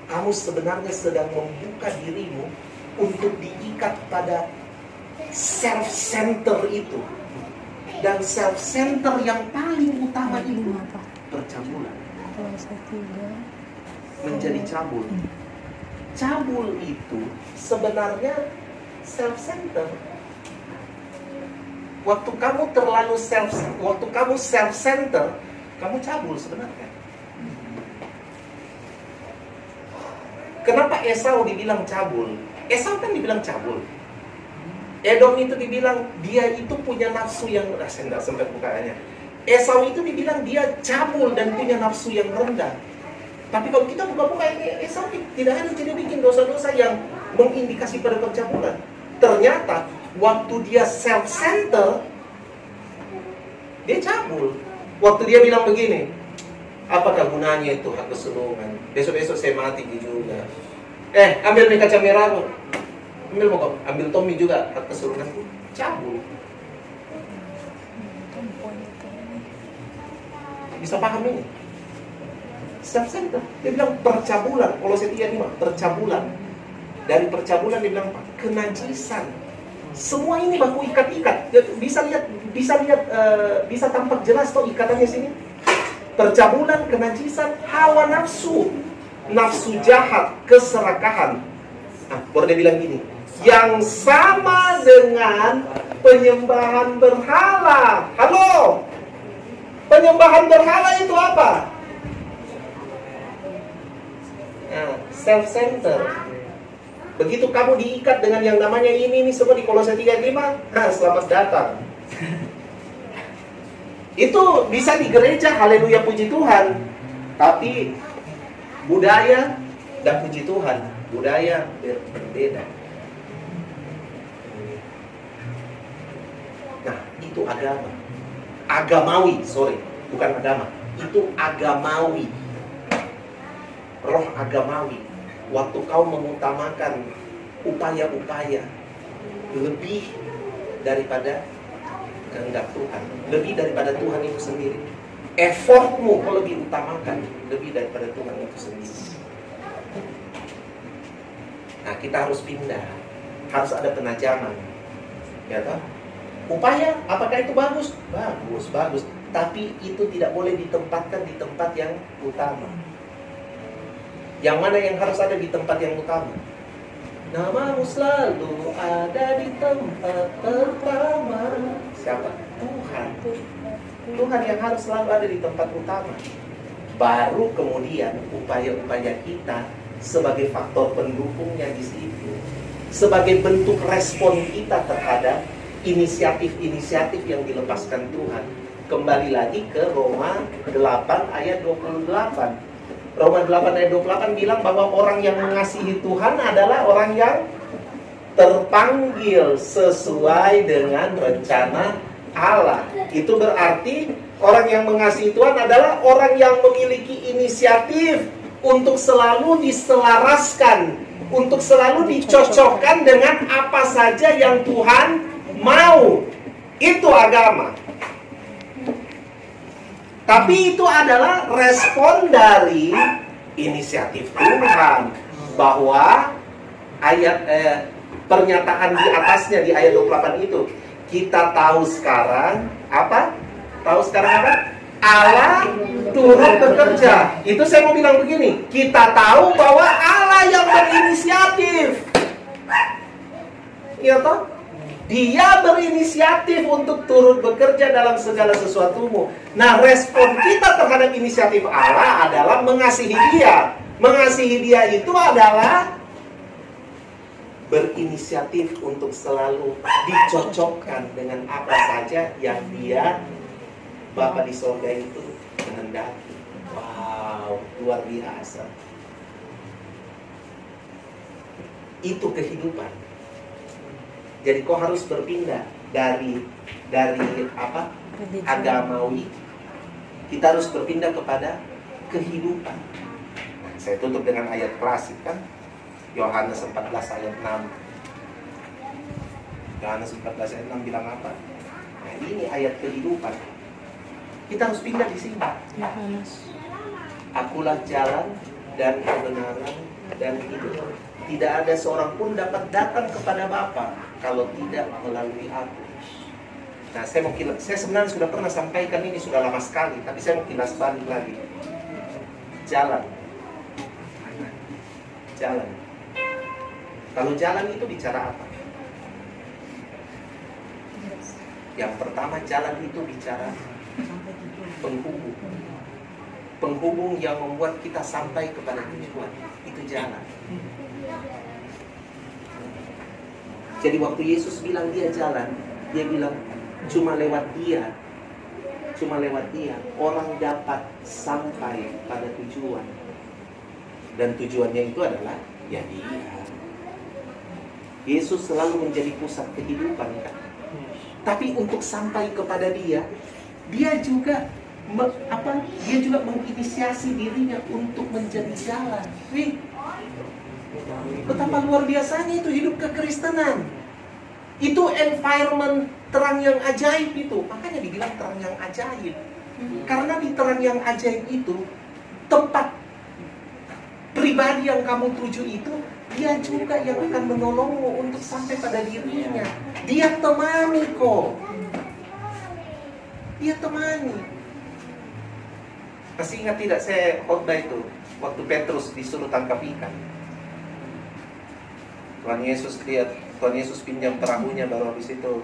kamu sebenarnya sedang membuka dirimu untuk diikat pada self-center itu. Dan self-center yang paling utama itu percabulan. Menjadi cabul. Cabul itu sebenarnya self-center. Waktu kamu self-center, kamu cabul sebenarnya. Kenapa Esau dibilang cabul? Esau kan dibilang cabul. Edom itu dibilang dia itu punya nafsu yang saya tidak sempat bukanya. Esau itu dibilang dia cabul dan punya nafsu yang rendah. Tapi kalau kita buka-buka ini, Esau tidak ada jadi bikin dosa-dosa yang mengindikasi pada percabulan. Ternyata waktu dia self-center, dia cabul. Waktu dia bilang begini, apakah gunanya itu hak kesulungan? Besok-besok saya mati juga. Ambil nih kaca merah kok. Ambil Tommy juga hak kesulungan. Cabul. Bisa paham ini? Self-center. Dia bilang percabulan. Kolose 3:5, percabulan. Dari percabulan dia bilang kenajisan. Semua ini baku ikat-ikat. Bisa tampak jelas toh ikatannya sini. Percabulan, kenajisan, hawa nafsu, nafsu jahat, keserakahan. Nah, baru dia bilang gini, yang sama dengan penyembahan berhala. Halo, penyembahan berhala itu apa? Nah, self-center. Begitu kamu diikat dengan yang namanya ini semua di Kolose 3:5, selamat datang. Itu bisa di gereja, haleluya puji Tuhan. Tapi budaya dan puji Tuhan, budaya berbeda. Nah, itu agama. Agamawi, bukan agama. Itu agamawi. Roh agamawi. Waktu kau mengutamakan upaya-upaya lebih daripada kehendak Tuhan, lebih daripada Tuhan itu sendiri, effortmu kau lebih utamakan lebih daripada Tuhan itu sendiri. Nah, kita harus pindah, harus ada penajaman, ya toh? Upaya, apakah itu bagus? Bagus. Tapi itu tidak boleh ditempatkan di tempat yang utama. Yang mana yang harus ada di tempat yang utama? Namamu selalu ada di tempat pertama. Siapa? Tuhan. Tuhan yang harus selalu ada di tempat utama. Baru kemudian upaya-upaya kita sebagai faktor pendukungnya di situ, sebagai bentuk respon kita terhadap inisiatif-inisiatif yang dilepaskan Tuhan. Kembali lagi ke Roma 8 ayat 28. Roma 8 ayat 28 bilang bahwa orang yang mengasihi Tuhan adalah orang yang terpanggil sesuai dengan rencana Allah. Itu berarti orang yang mengasihi Tuhan adalah orang yang memiliki inisiatif untuk selalu diselaraskan, untuk selalu dicocokkan dengan apa saja yang Tuhan mau. Itu agama. Tapi itu adalah respon dari inisiatif Tuhan. Bahwa pernyataan di atasnya di ayat 28 itu, kita tahu sekarang apa? Tahu sekarang apa? Allah turut bekerja. Itu saya mau bilang begini, kita tahu bahwa Allah yang berinisiatif. Iya toh? Dia berinisiatif untuk turut bekerja dalam segala sesuatumu. Nah, respon kita terhadap inisiatif Allah adalah mengasihi Dia. Mengasihi Dia itu adalah berinisiatif untuk selalu dicocokkan dengan apa saja yang Dia, Bapa di sorga itu, kehendaki. Wow, luar biasa. Itu kehidupan. Jadi kau harus berpindah dari apa? Agamawi. Kita harus berpindah kepada kehidupan. Nah, saya tutup dengan ayat klasik kan, Yohanes 14 ayat 6. Yohanes 14 ayat 6 bilang apa? Nah, ini ayat kehidupan. Kita harus pindah di sini. Akulah jalan dan kebenaran dan hidup. Tidak ada seorang pun dapat datang kepada Bapa kalau tidak melalui aku. Nah, saya sebenarnya sudah pernah sampaikan ini sudah lama sekali, tapi saya mau kilas balik lagi. Jalan. Kalau jalan itu bicara apa? Yang pertama, jalan itu bicara penghubung. Penghubung yang membuat kita sampai kepada tujuan. Itu jalan. Jadi waktu Yesus bilang dia jalan, dia bilang cuma lewat dia orang dapat sampai pada tujuan. Dan tujuannya itu adalah ya Dia. Yesus selalu menjadi pusat kehidupan kan. Tapi untuk sampai kepada Dia juga dia juga menginisiasi dirinya untuk menjadi jalan. Wih, betapa luar biasanya itu hidup kekristenan. Itu environment terang yang ajaib itu. Makanya dibilang terang yang ajaib. Karena di terang yang ajaib itu, tempat pribadi yang kamu tuju itu, dia juga yang akan menolongmu untuk sampai pada dirinya. Dia temani kok. Dia temani. Masih ingat tidak saya khotbah itu waktu Petrus disuruh tangkap ikan? Tuhan Yesus pinjam perahunya, baru habis itu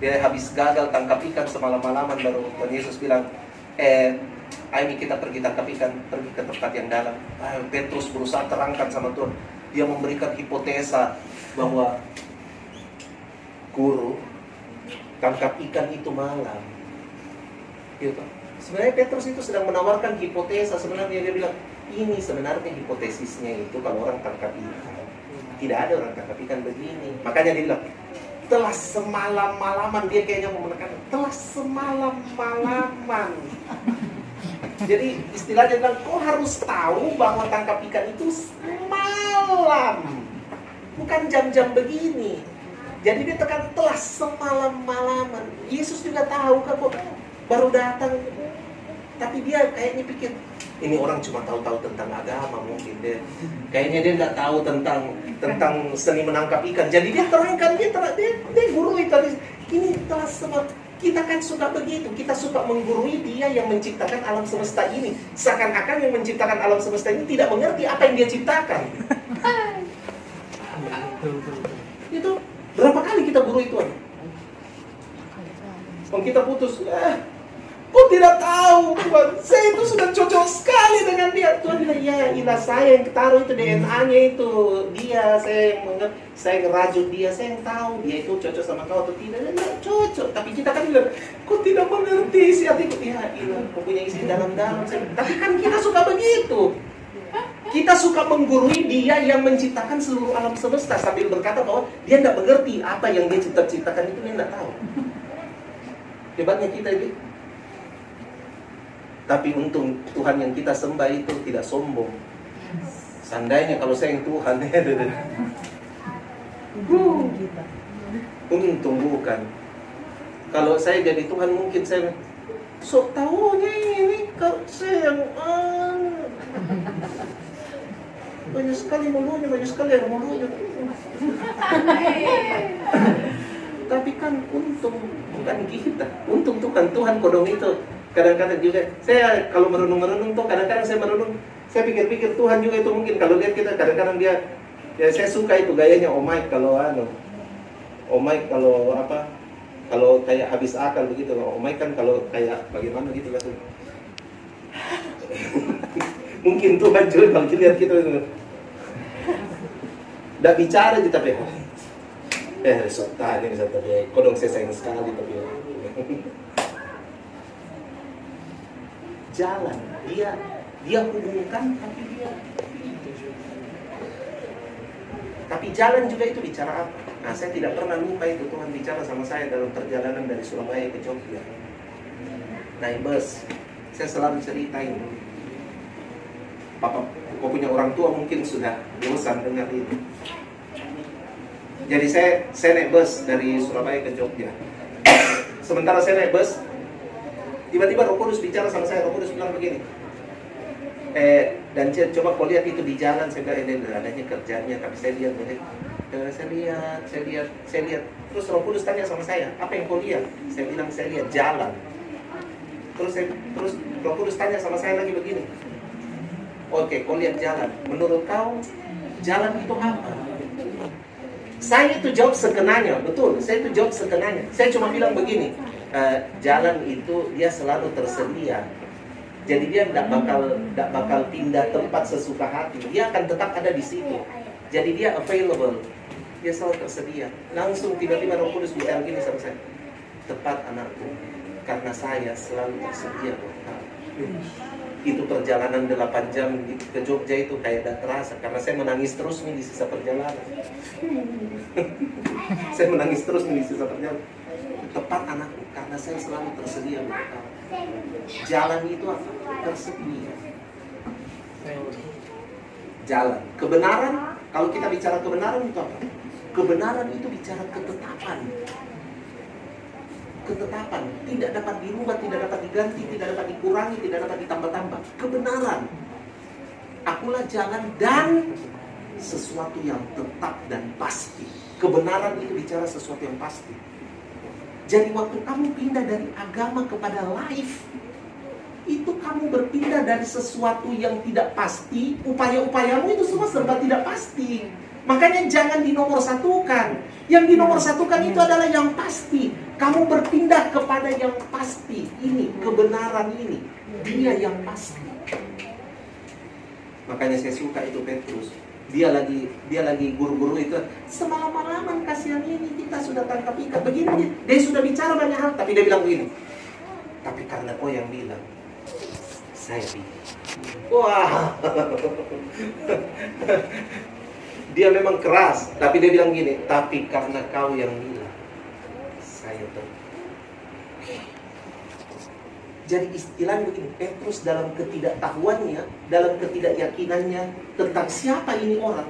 dia habis gagal tangkap ikan semalam-malaman, baru Tuhan Yesus bilang, ayo kita pergi tangkap ikan, pergi ke tempat yang dalam. Petrus berusaha terangkan sama Tuhan. Dia memberikan hipotesa bahwa guru, tangkap ikan itu malam. Gitu. Sebenarnya Petrus itu sedang menawarkan hipotesa. Sebenarnya dia bilang, ini sebenarnya hipotesisnya itu kalau orang tangkap ikan, tidak ada orang tangkap ikan begini. Makanya dia bilang, telah semalam-malaman, dia kayaknya mau menekan, telah semalam-malaman. Jadi istilahnya bilang, kau harus tahu bahwa tangkap ikan itu malam, bukan jam-jam begini. Jadi dia tekan, telah semalam-malaman. Yesus juga tahu kan, kok baru datang. Tapi dia kayaknya pikir, ini orang cuma tahu-tahu tentang agama mungkin deh. Kayaknya dia nggak tahu tentang seni menangkap ikan. Jadi dia terangkan, dia guru itu. Ini telah semalam. Kita kan suka begitu. Kita suka menggurui dia yang menciptakan alam semesta ini. Seakan-akan yang menciptakan alam semesta ini tidak mengerti apa yang dia ciptakan. Itu berapa kali kita gurui Tuhan? Kalau kita putus, kok tidak tahu Tuhan, saya itu sudah cocok sekali dengan dia. Tuhan bilang, ya ilah, saya yang taruh itu DNA-nya itu dia, saya yang ngerajut dia, saya yang tahu dia itu cocok sama kau atau tidak. Dia cocok, tapi kita kan bilang, kok tidak mengerti si hatiku. Ya ilah, mempunyai isi dalam-dalam. Tapi kan kita suka begitu. Kita suka menggurui dia yang menciptakan seluruh alam semesta sambil berkata bahwa dia tidak mengerti apa yang dia ciptakan itu, dia tidak tahu. Hebatnya kita ini. Tapi untung Tuhan yang kita sembah itu tidak sombong. Seandainya kalau saya yang Tuhan, untung bukan. Kalau saya jadi Tuhan mungkin saya sok tahunya ini kalau saya yang banyak sekali mulunya, banyak sekali yang mulunya. Tapi kan untung bukan kita. Untung Tuhan kodong itu. Kadang-kadang juga saya kalau merenung-merenung tuh, kadang-kadang saya merenung, saya pikir-pikir Tuhan juga itu mungkin kalau lihat kita kadang-kadang dia, ya saya suka itu gayanya Om Mike kalau kalau kayak habis akal begitu. Om Mike kan kalau kayak bagaimana gitu kan. Mungkin Tuhan juga kalau lihat kita tidak bicara gitu tapi resot tadi misalnya tapi kodong saya sayang sekali tapi jalan dia hubungkan tapi jalan juga itu bicara apa? Nah, saya tidak pernah lupa itu Tuhan bicara sama saya dalam perjalanan dari Surabaya ke Jogja. Naik bus, saya selalu ceritain. Papa, kau punya orang tua mungkin sudah bosan dengar itu. Jadi saya naik bus dari Surabaya ke Jogja. Sementara saya naik bus, tiba-tiba Roh Kudus bicara sama saya. Roh Kudus bilang begini, dan coba kau lihat itu di jalan. Saya bilang, adanya kerjanya, tapi saya lihat. Terus Roh Kudus tanya sama saya, apa yang kau lihat? Saya bilang, saya lihat jalan. Terus Roh Kudus tanya sama saya lagi begini, oke, kau lihat jalan. Menurut kau, jalan itu apa? Saya itu jawab sekenanya, betul. Saya itu jawab sekenanya. Saya cuma bilang begini, jalan itu dia selalu tersedia. Jadi dia tidak bakal pindah tempat sesuka hati. Dia akan tetap ada di situ. Jadi dia available. Dia selalu tersedia. Langsung tiba-tiba Roh Kudus bicara gini sama saya, tepat anakku, karena saya selalu tersedia buat kamu. Itu perjalanan 8 jam ke Jogja itu kayak tidak terasa. Karena saya menangis terus nih di sisa perjalanan. Saya menangis terus nih di sisa perjalanan. Tepat anakku, karena saya selalu tersedia untuk kamu. Jalan itu apa? Tersedia. Jalan. Kebenaran, kalau kita bicara kebenaran itu apa? Kebenaran itu bicara ketetapan. Ketetapan. Tidak dapat dirubah, tidak dapat diganti, tidak dapat dikurangi, tidak dapat ditambah-tambah. Kebenaran. Akulah jalan dan sesuatu yang tetap dan pasti. Kebenaran itu bicara sesuatu yang pasti. Jadi waktu kamu pindah dari agama kepada life, itu kamu berpindah dari sesuatu yang tidak pasti. Upaya-upayamu itu semua serba tidak pasti. Makanya jangan dinomorsatukan. Yang dinomorsatukan itu adalah yang pasti. Kamu berpindah kepada yang pasti. Ini, kebenaran ini. Dia yang pasti. Makanya saya suka itu Petrus. Dia lagi guru-guru itu. Semalam-malaman kasihan ini kita sudah tangkap ikan. Begini, dia sudah bicara banyak hal. Tapi dia bilang begini. Tapi karena kau yang bilang, saya pilih. Wah. Dia memang keras, tapi dia bilang gini, tapi karena kau yang bilang, saya terpilih. Jadi istilahnya begini, Petrus dalam ketidaktahuannya, dalam ketidakyakinannya tentang siapa ini orang,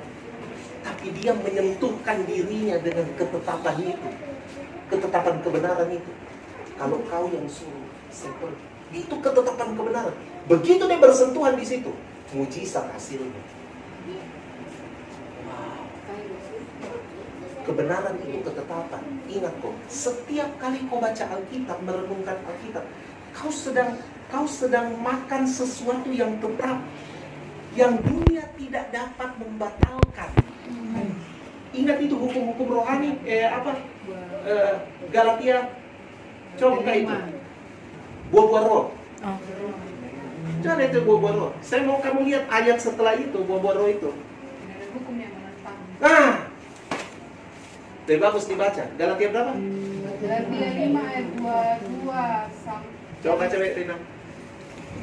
tapi dia menyentuhkan dirinya dengan ketetapan itu, ketetapan kebenaran itu. Kalau kau yang suruh, saya pergi. Itu ketetapan kebenaran. Begitu dia bersentuhan di situ, mujizat hasilnya. Kebenaran itu ketetapan. Ingat kok, setiap kali kau baca Alkitab, merenungkan Alkitab, kau sedang makan sesuatu yang tetap, yang dunia tidak dapat membatalkan. Ingat itu hukum-hukum rohani, Galatia, coba itu, buah-buah roh. Jangan itu buah-buah roh. Saya mau kamu lihat ayat setelah itu, buah-buah roh itu. Hukum yang menentang. Nah, lebih bagus dibaca. Galatia berapa? Galatia 5 ayat 22 sampai. Coba baca Rina.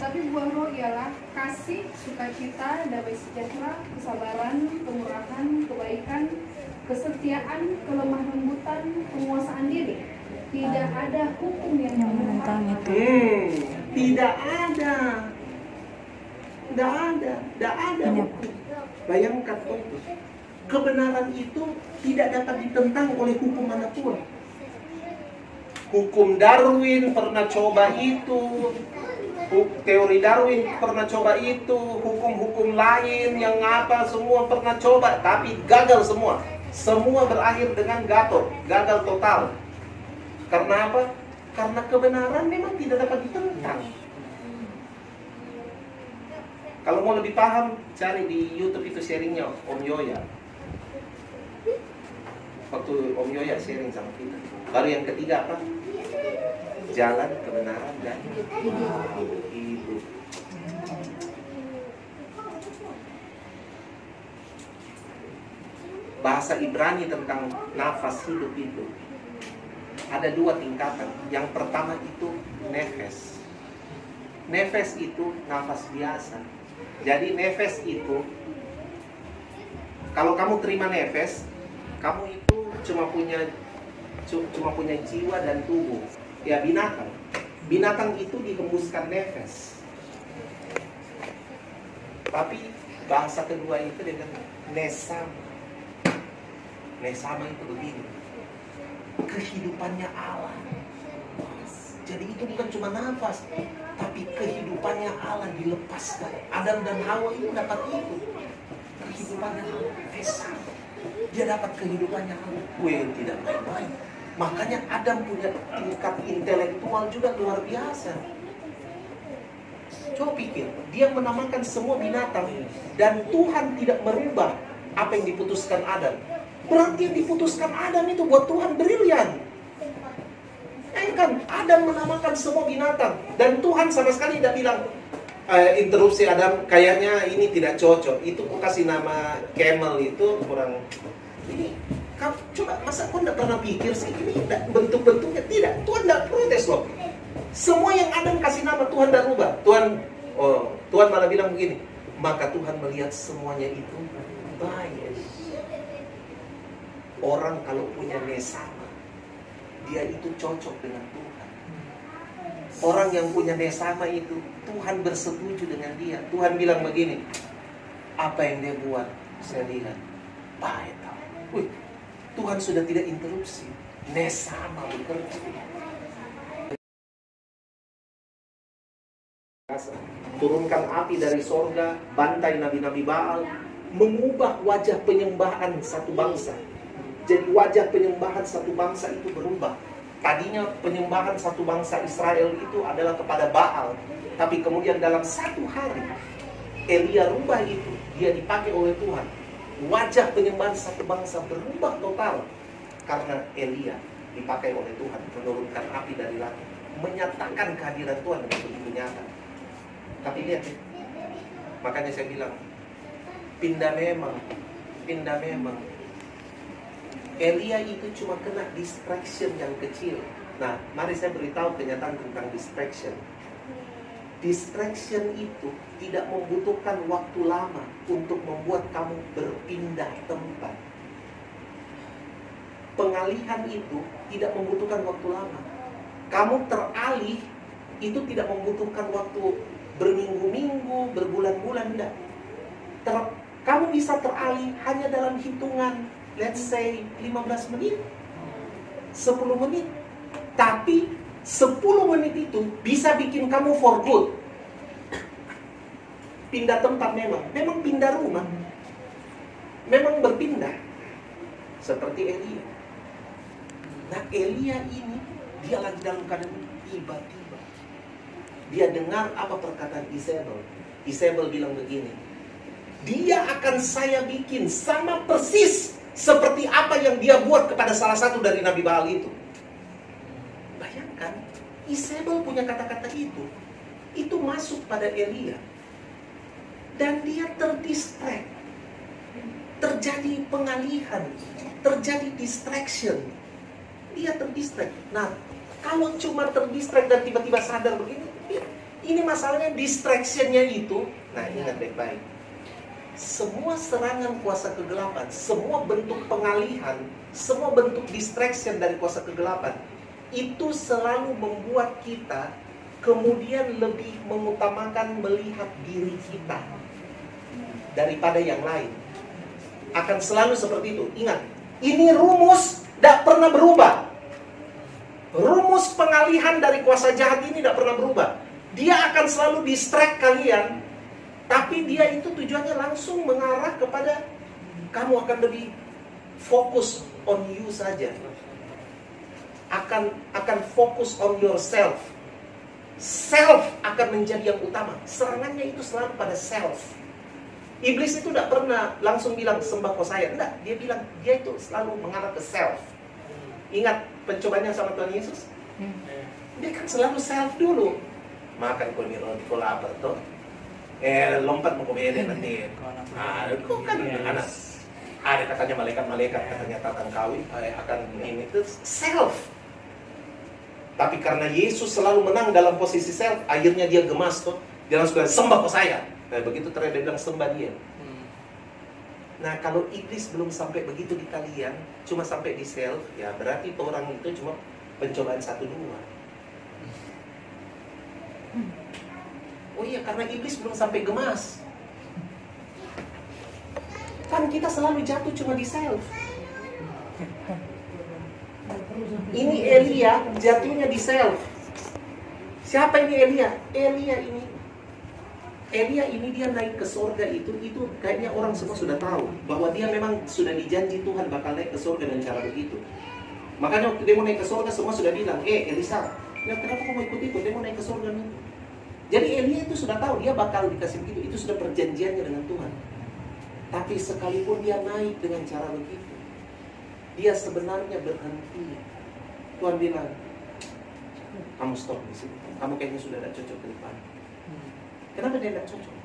Tapi buah roh ialah kasih, sukacita, damai sejahtera, kesabaran, kemurahan, kebaikan, kesetiaan, kelemah lembutan, penguasaan diri. Tidak ada hukum yang menentang itu. Tidak ada. Hukum. Bayangkan itu. Kebenaran itu tidak dapat ditentang oleh hukum manapun. Hukum Darwin pernah coba itu, teori Darwin pernah coba itu, hukum-hukum lain yang apa semua pernah coba, tapi gagal semua. Semua berakhir dengan gagal total. Karena apa? Karena kebenaran memang tidak dapat ditentang. Kalau mau lebih paham, cari di YouTube itu sharingnya Om Yoya. Waktu Om Yoya sharing sama kita. Baru yang ketiga apa? Jalan kebenaran dan hidup. Bahasa Ibrani tentang nafas hidup itu ada 2 tingkatan. Yang pertama itu nefes. Nefes itu nafas biasa. Jadi nefes itu, kalau kamu terima nefes, kamu itu cuma punya jiwa dan tubuh. Ya binatang. Binatang itu dihembuskan nefes. Tapi bahasa kedua itu dengan nesama. Nesama itu begini. Kehidupannya Allah. Jadi itu bukan cuma nafas, tapi kehidupannya Allah dilepaskan. Adam dan Hawa itu dapat itu. Kehidupannya Allah. Nesama. Dia dapat kehidupannya Allah. Tidak main-main. Makanya Adam punya tingkat intelektual juga luar biasa. Coba pikir, dia menamakan semua binatang dan Tuhan tidak merubah apa yang diputuskan Adam. Berarti yang diputuskan Adam itu buat Tuhan brilian. Kan Adam menamakan semua binatang dan Tuhan sama sekali tidak bilang interupsi Adam, kayaknya ini tidak cocok. Itu kok kasih nama camel itu kurang. Ini coba, masa kau tidak pernah pikir sih ini bentuk-bentuknya? Tidak, Tuhan tidak protes loh. Semua yang Adam kasih nama Tuhan tidak rubah. Tuhan Oh, Tuhan malah bilang begini, maka Tuhan melihat semuanya itu baik. Orang kalau punya nesama, dia itu cocok dengan Tuhan. Orang yang punya nesama itu, Tuhan bersetuju dengan dia. Tuhan bilang begini, apa yang dia buat, saya lihat baik. Wih, Tuhan sudah tidak interupsi, nesama bekerja. Turunkan api dari sorga, bantai nabi-nabi Baal, mengubah wajah penyembahan satu bangsa. Jadi wajah penyembahan satu bangsa itu berubah. Tadinya penyembahan satu bangsa Israel itu adalah kepada Baal, tapi kemudian dalam satu hari Elia rubah itu, dia dipakai oleh Tuhan. Wajah penyembahan satu bangsa berubah total karena Elia dipakai oleh Tuhan menurunkan api dari langit, menyatakan kehadiran Tuhan dengan begitu nyata. Tapi lihat ya, makanya saya bilang pindah memang. Elia itu cuma kena distraction yang kecil. Nah, mari saya beritahu kenyataan tentang distraction. Distraction itu tidak membutuhkan waktu lama untuk membuat kamu berpindah tempat. Pengalihan itu tidak membutuhkan waktu lama. Kamu teralih itu tidak membutuhkan waktu berminggu-minggu, berbulan-bulan, enggak. Kamu bisa teralih hanya dalam hitungan, let's say 15 menit, 10 menit. Tapi 10 menit itu bisa bikin kamu for good. Pindah tempat memang pindah rumah, memang berpindah. Seperti Elia. Nah, Elia ini, dia lagi dalam keadaan tiba-tiba dia dengar apa perkataan Isabel. Isabel bilang begini, dia akan saya bikin sama persis seperti apa yang dia buat kepada salah satu dari Nabi Baal itu. Bayangkan, Isabel punya kata-kata itu masuk pada Elia. Dan dia terdistract. Terjadi pengalihan, terjadi distraction. Dia terdistract. Nah, kalau cuma terdistract dan tiba-tiba sadar begini, ini masalahnya distraction-nya itu. Nah, ingat baik-baik. Semua serangan kuasa kegelapan, semua bentuk pengalihan, semua bentuk distraction dari kuasa kegelapan, itu selalu membuat kita kemudian lebih mengutamakan melihat diri kita daripada yang lain. Akan selalu seperti itu. Ingat, ini rumus tidak pernah berubah. Rumus pengalihan dari kuasa jahat ini tidak pernah berubah. Dia akan selalu distract kalian, tapi dia itu tujuannya langsung mengarah kepada kamu akan lebih fokus on you saja. Akan fokus on yourself. Self akan menjadi yang utama. Serangannya itu selalu pada self. Iblis itu tidak pernah langsung bilang sembah kau saya. Tidak, dia bilang dia itu selalu mengarah ke self. Ingat pencobanya sama Tuhan Yesus? Dia kan selalu self dulu. Makan kau nih roti, kau lapar tuh. Lompat mau ke beda nanti. Kau kan anak. Ada katanya malaikat katanya tatang kawin akan ini itu self. Tapi karena Yesus selalu menang dalam posisi self, akhirnya dia gemas tuh. Dia langsung bilang sembah kau saya. Nah, begitu ternyata dia bilang sembah dia. Nah, kalau iblis belum sampai begitu di kalian, cuma sampai di self, ya berarti orang itu cuma pencobaan 1-2. Oh iya, karena iblis belum sampai gemas. Kan kita selalu jatuh cuma di self. Ini Elia jatuhnya di self. Siapa ini Elia? Elia ini dia naik ke surga itu kayaknya orang semua sudah tahu bahwa dia memang sudah dijanji Tuhan bakal naik ke surga dengan cara begitu. Makanya waktu dia mau naik ke surga semua sudah bilang, Elisa, ya kenapa kamu ikut itu? Dia mau naik ke surga nih. Jadi Elia itu sudah tahu dia bakal dikasih begitu. Itu sudah perjanjiannya dengan Tuhan. Tapi sekalipun dia naik dengan cara begitu, dia sebenarnya berhenti. Tuhan bilang, kamu stop di sini. Kamu kayaknya sudah tidak cocok ke depan. Kenapa dia tidak cocok?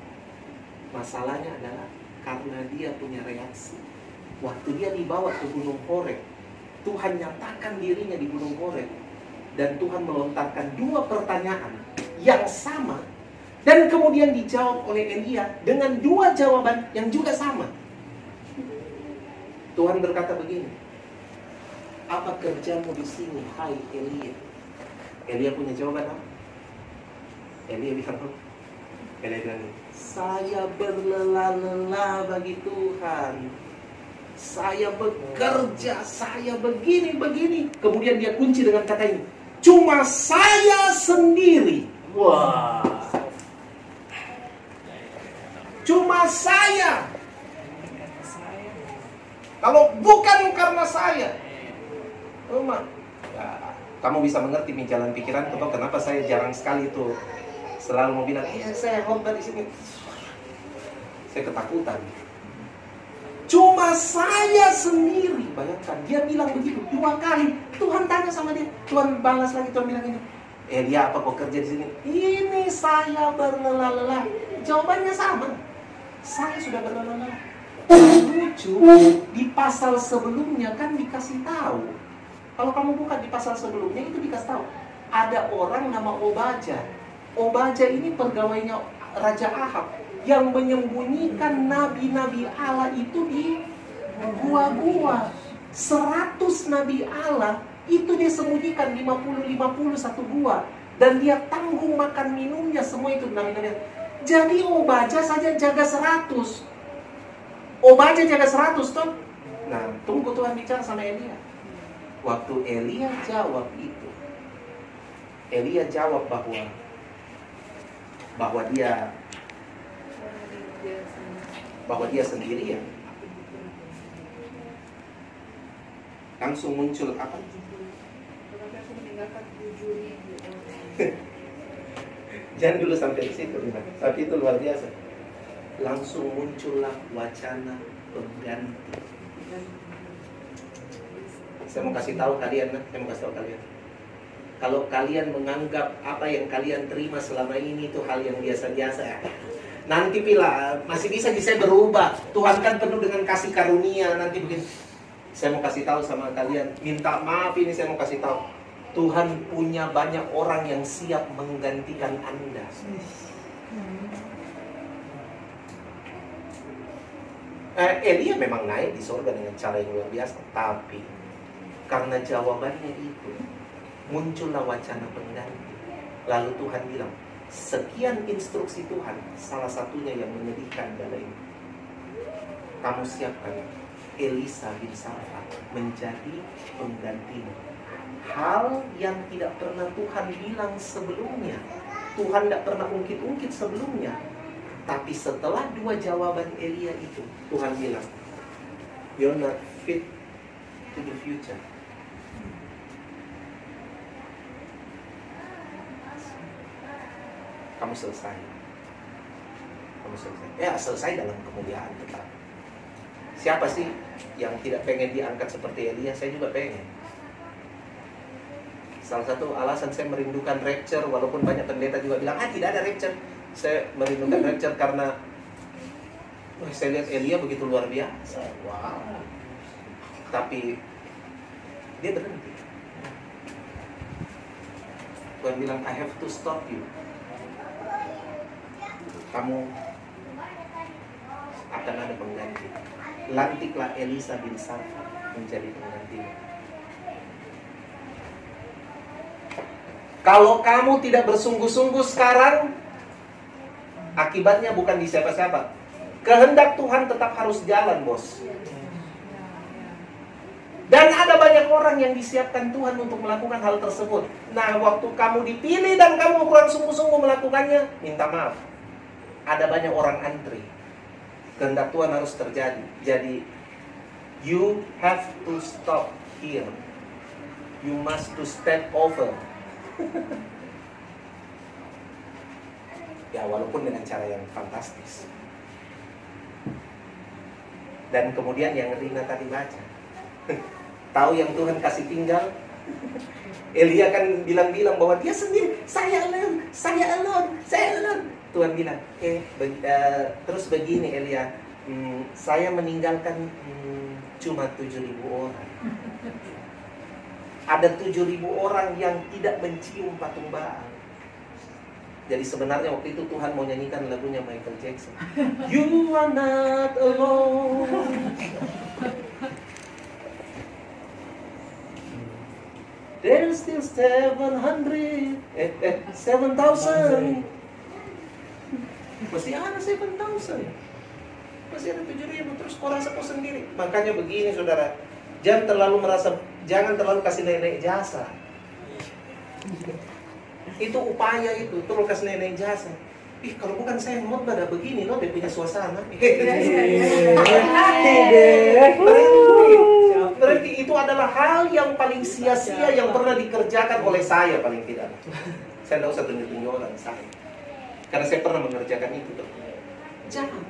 Masalahnya adalah karena dia punya reaksi. Waktu dia dibawa ke Gunung Horeb, Tuhan nyatakan dirinya di Gunung Horeb. Dan Tuhan melontarkan 2 pertanyaan yang sama, Dan kemudian dijawab oleh Elia dengan dua jawaban yang juga sama. Tuhan berkata begini, apa kerjamu di sini, hai Elia? Elia punya jawaban apa? Elia bilang, saya berlelah-lelah bagi Tuhan. Saya bekerja, saya begini. Kemudian dia kunci dengan kata ini, cuma saya sendiri. Wah. Cuma saya. Kalau bukan karena saya. Kamu bisa mengerti nih jalan pikiran atau kenapa saya jarang sekali tuh selalu mau bilang, saya khotbah di sini. Saya ketakutan. Cuma saya sendiri. Bayangkan, dia bilang begitu 2 kali. Tuhan tanya sama dia. Tuhan balas lagi, Tuhan bilang ini. Dia apa kok kerja di sini? Ini saya berlelah-lelah. Jawabannya sama. Saya sudah berlelah-lelah. Lucu, di pasal sebelumnya kan dikasih tahu. Kalau kamu buka di pasal sebelumnya itu dikasih tahu. Ada orang nama Obaja. Obaja ini pegawainya Raja Ahab yang menyembunyikan nabi-nabi Allah itu di gua-gua. 100 nabi Allah itu dia sembunyikan 50 satu gua, dan dia tanggung makan minumnya semua itu nabi-nabi. Jadi Obaja saja jaga 100. Obaja jaga 100 toh. Nah, tunggu Tuhan bicara sama Elia. Waktu Elia jawab itu, Elia jawab bahwa dia sendirian. Langsung muncul apa? Jangan dulu sampai di situ, tapi itu luar biasa. Langsung muncullah wacana pengganti. Saya mau kasih tahu kalian. Kalau kalian menganggap apa yang kalian terima selama ini itu hal yang biasa-biasa, nanti bila masih bisa saya berubah. Tuhan kan penuh dengan kasih karunia. Nanti begini. Saya mau kasih tahu sama kalian, minta maaf ini saya mau kasih tahu. Tuhan punya banyak orang yang siap menggantikan Anda. Elia memang naik di surga dengan cara yang luar biasa, tapi karena jawabannya itu muncullah wacana pengganti. Lalu Tuhan bilang, sekian instruksi Tuhan, salah satunya yang menyedihkan adalah ini. Kamu siapkan Elisa bin Safat menjadi penggantimu. Hal yang tidak pernah Tuhan bilang sebelumnya, Tuhan tidak pernah ungkit-ungkit sebelumnya. Tapi setelah 2 jawaban Elia itu, Tuhan bilang, you're not fit to the future. Kamu selesai. Ya, selesai dalam kemuliaan tetap. Siapa sih yang tidak pengen diangkat seperti Elia? Saya juga pengen. Salah satu alasan saya merindukan rapture, walaupun banyak pendeta juga bilang, tidak ada rapture. Saya merindukan rapture karena saya lihat Elia begitu luar biasa. Wow. Tapi dia berhenti. Tuhan bilang, I have to stop you. Kamu akan ada pengganti. Lantiklah Elisa bin Safat menjadi penggantimu. Kalau kamu tidak bersungguh-sungguh sekarang, akibatnya bukan di siapa-siapa. Kehendak Tuhan tetap harus jalan, bos. Dan ada banyak orang yang disiapkan Tuhan untuk melakukan hal tersebut. Nah, waktu kamu dipilih dan kamu kurang sungguh-sungguh melakukannya, minta maaf. Ada banyak orang antri. Kehendak Tuhan harus terjadi. Jadi, you have to stop here. You must to step over. Ya, walaupun dengan cara yang fantastis. Dan kemudian yang Rina tadi baca, tahu yang Tuhan kasih tinggal? Elia kan bilang bahwa dia sendiri, saya alone. Tuhan bilang, terus begini Elia, saya meninggalkan cuma 7.000 orang. Ada 7.000 orang yang tidak mencium patung Baal. Jadi sebenarnya waktu itu Tuhan mau nyanyikan lagunya Michael Jackson. You are not alone. There's still 7,000. Masih ada 7,000. Masih ada 7,000. Terus kau rasa kau sendiri. Makanya begini saudara, jangan terlalu kasih nenek jasa. Itu upaya itu, terus kasih nenek jasa. Ih, kalau bukan saya yang khotbah begini loh, dia punya suasana. Berarti itu adalah hal yang paling sia-sia yang pernah dikerjakan oleh saya paling tidak. Saya tidak usah tunjuk-tunjuk orang saya. Karena saya pernah mengerjakan itu. Jangan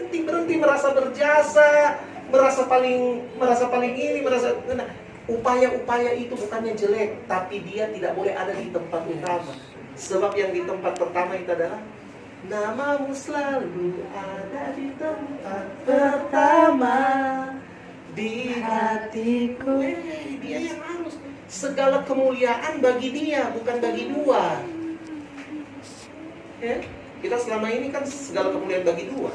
berhenti merasa berjasa, merasa paling ini, upaya-upaya itu bukannya jelek, tapi dia tidak boleh ada di tempat utama. Sebab yang di tempat pertama itu adalah namamu selalu ada di tempat pertama di hatiku. Dia yang harus segala kemuliaan bagi dia, bukan bagi dua. Ya? Kita selama ini kan segala kemuliaan bagi dua.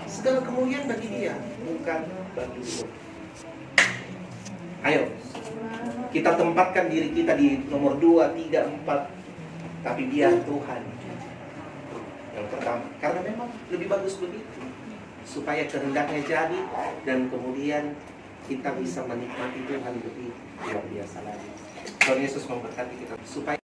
Segala kemuliaan bagi dia, bukan bagi dua. Ayo, kita tempatkan diri kita di nomor 2, 3, 4. Tapi biar Tuhan yang pertama. Karena memang lebih bagus begitu, supaya kehendaknya jadi, dan kemudian kita bisa menikmati Tuhan begitu luar biasa lagi. Tuhan Yesus memberkati kita supaya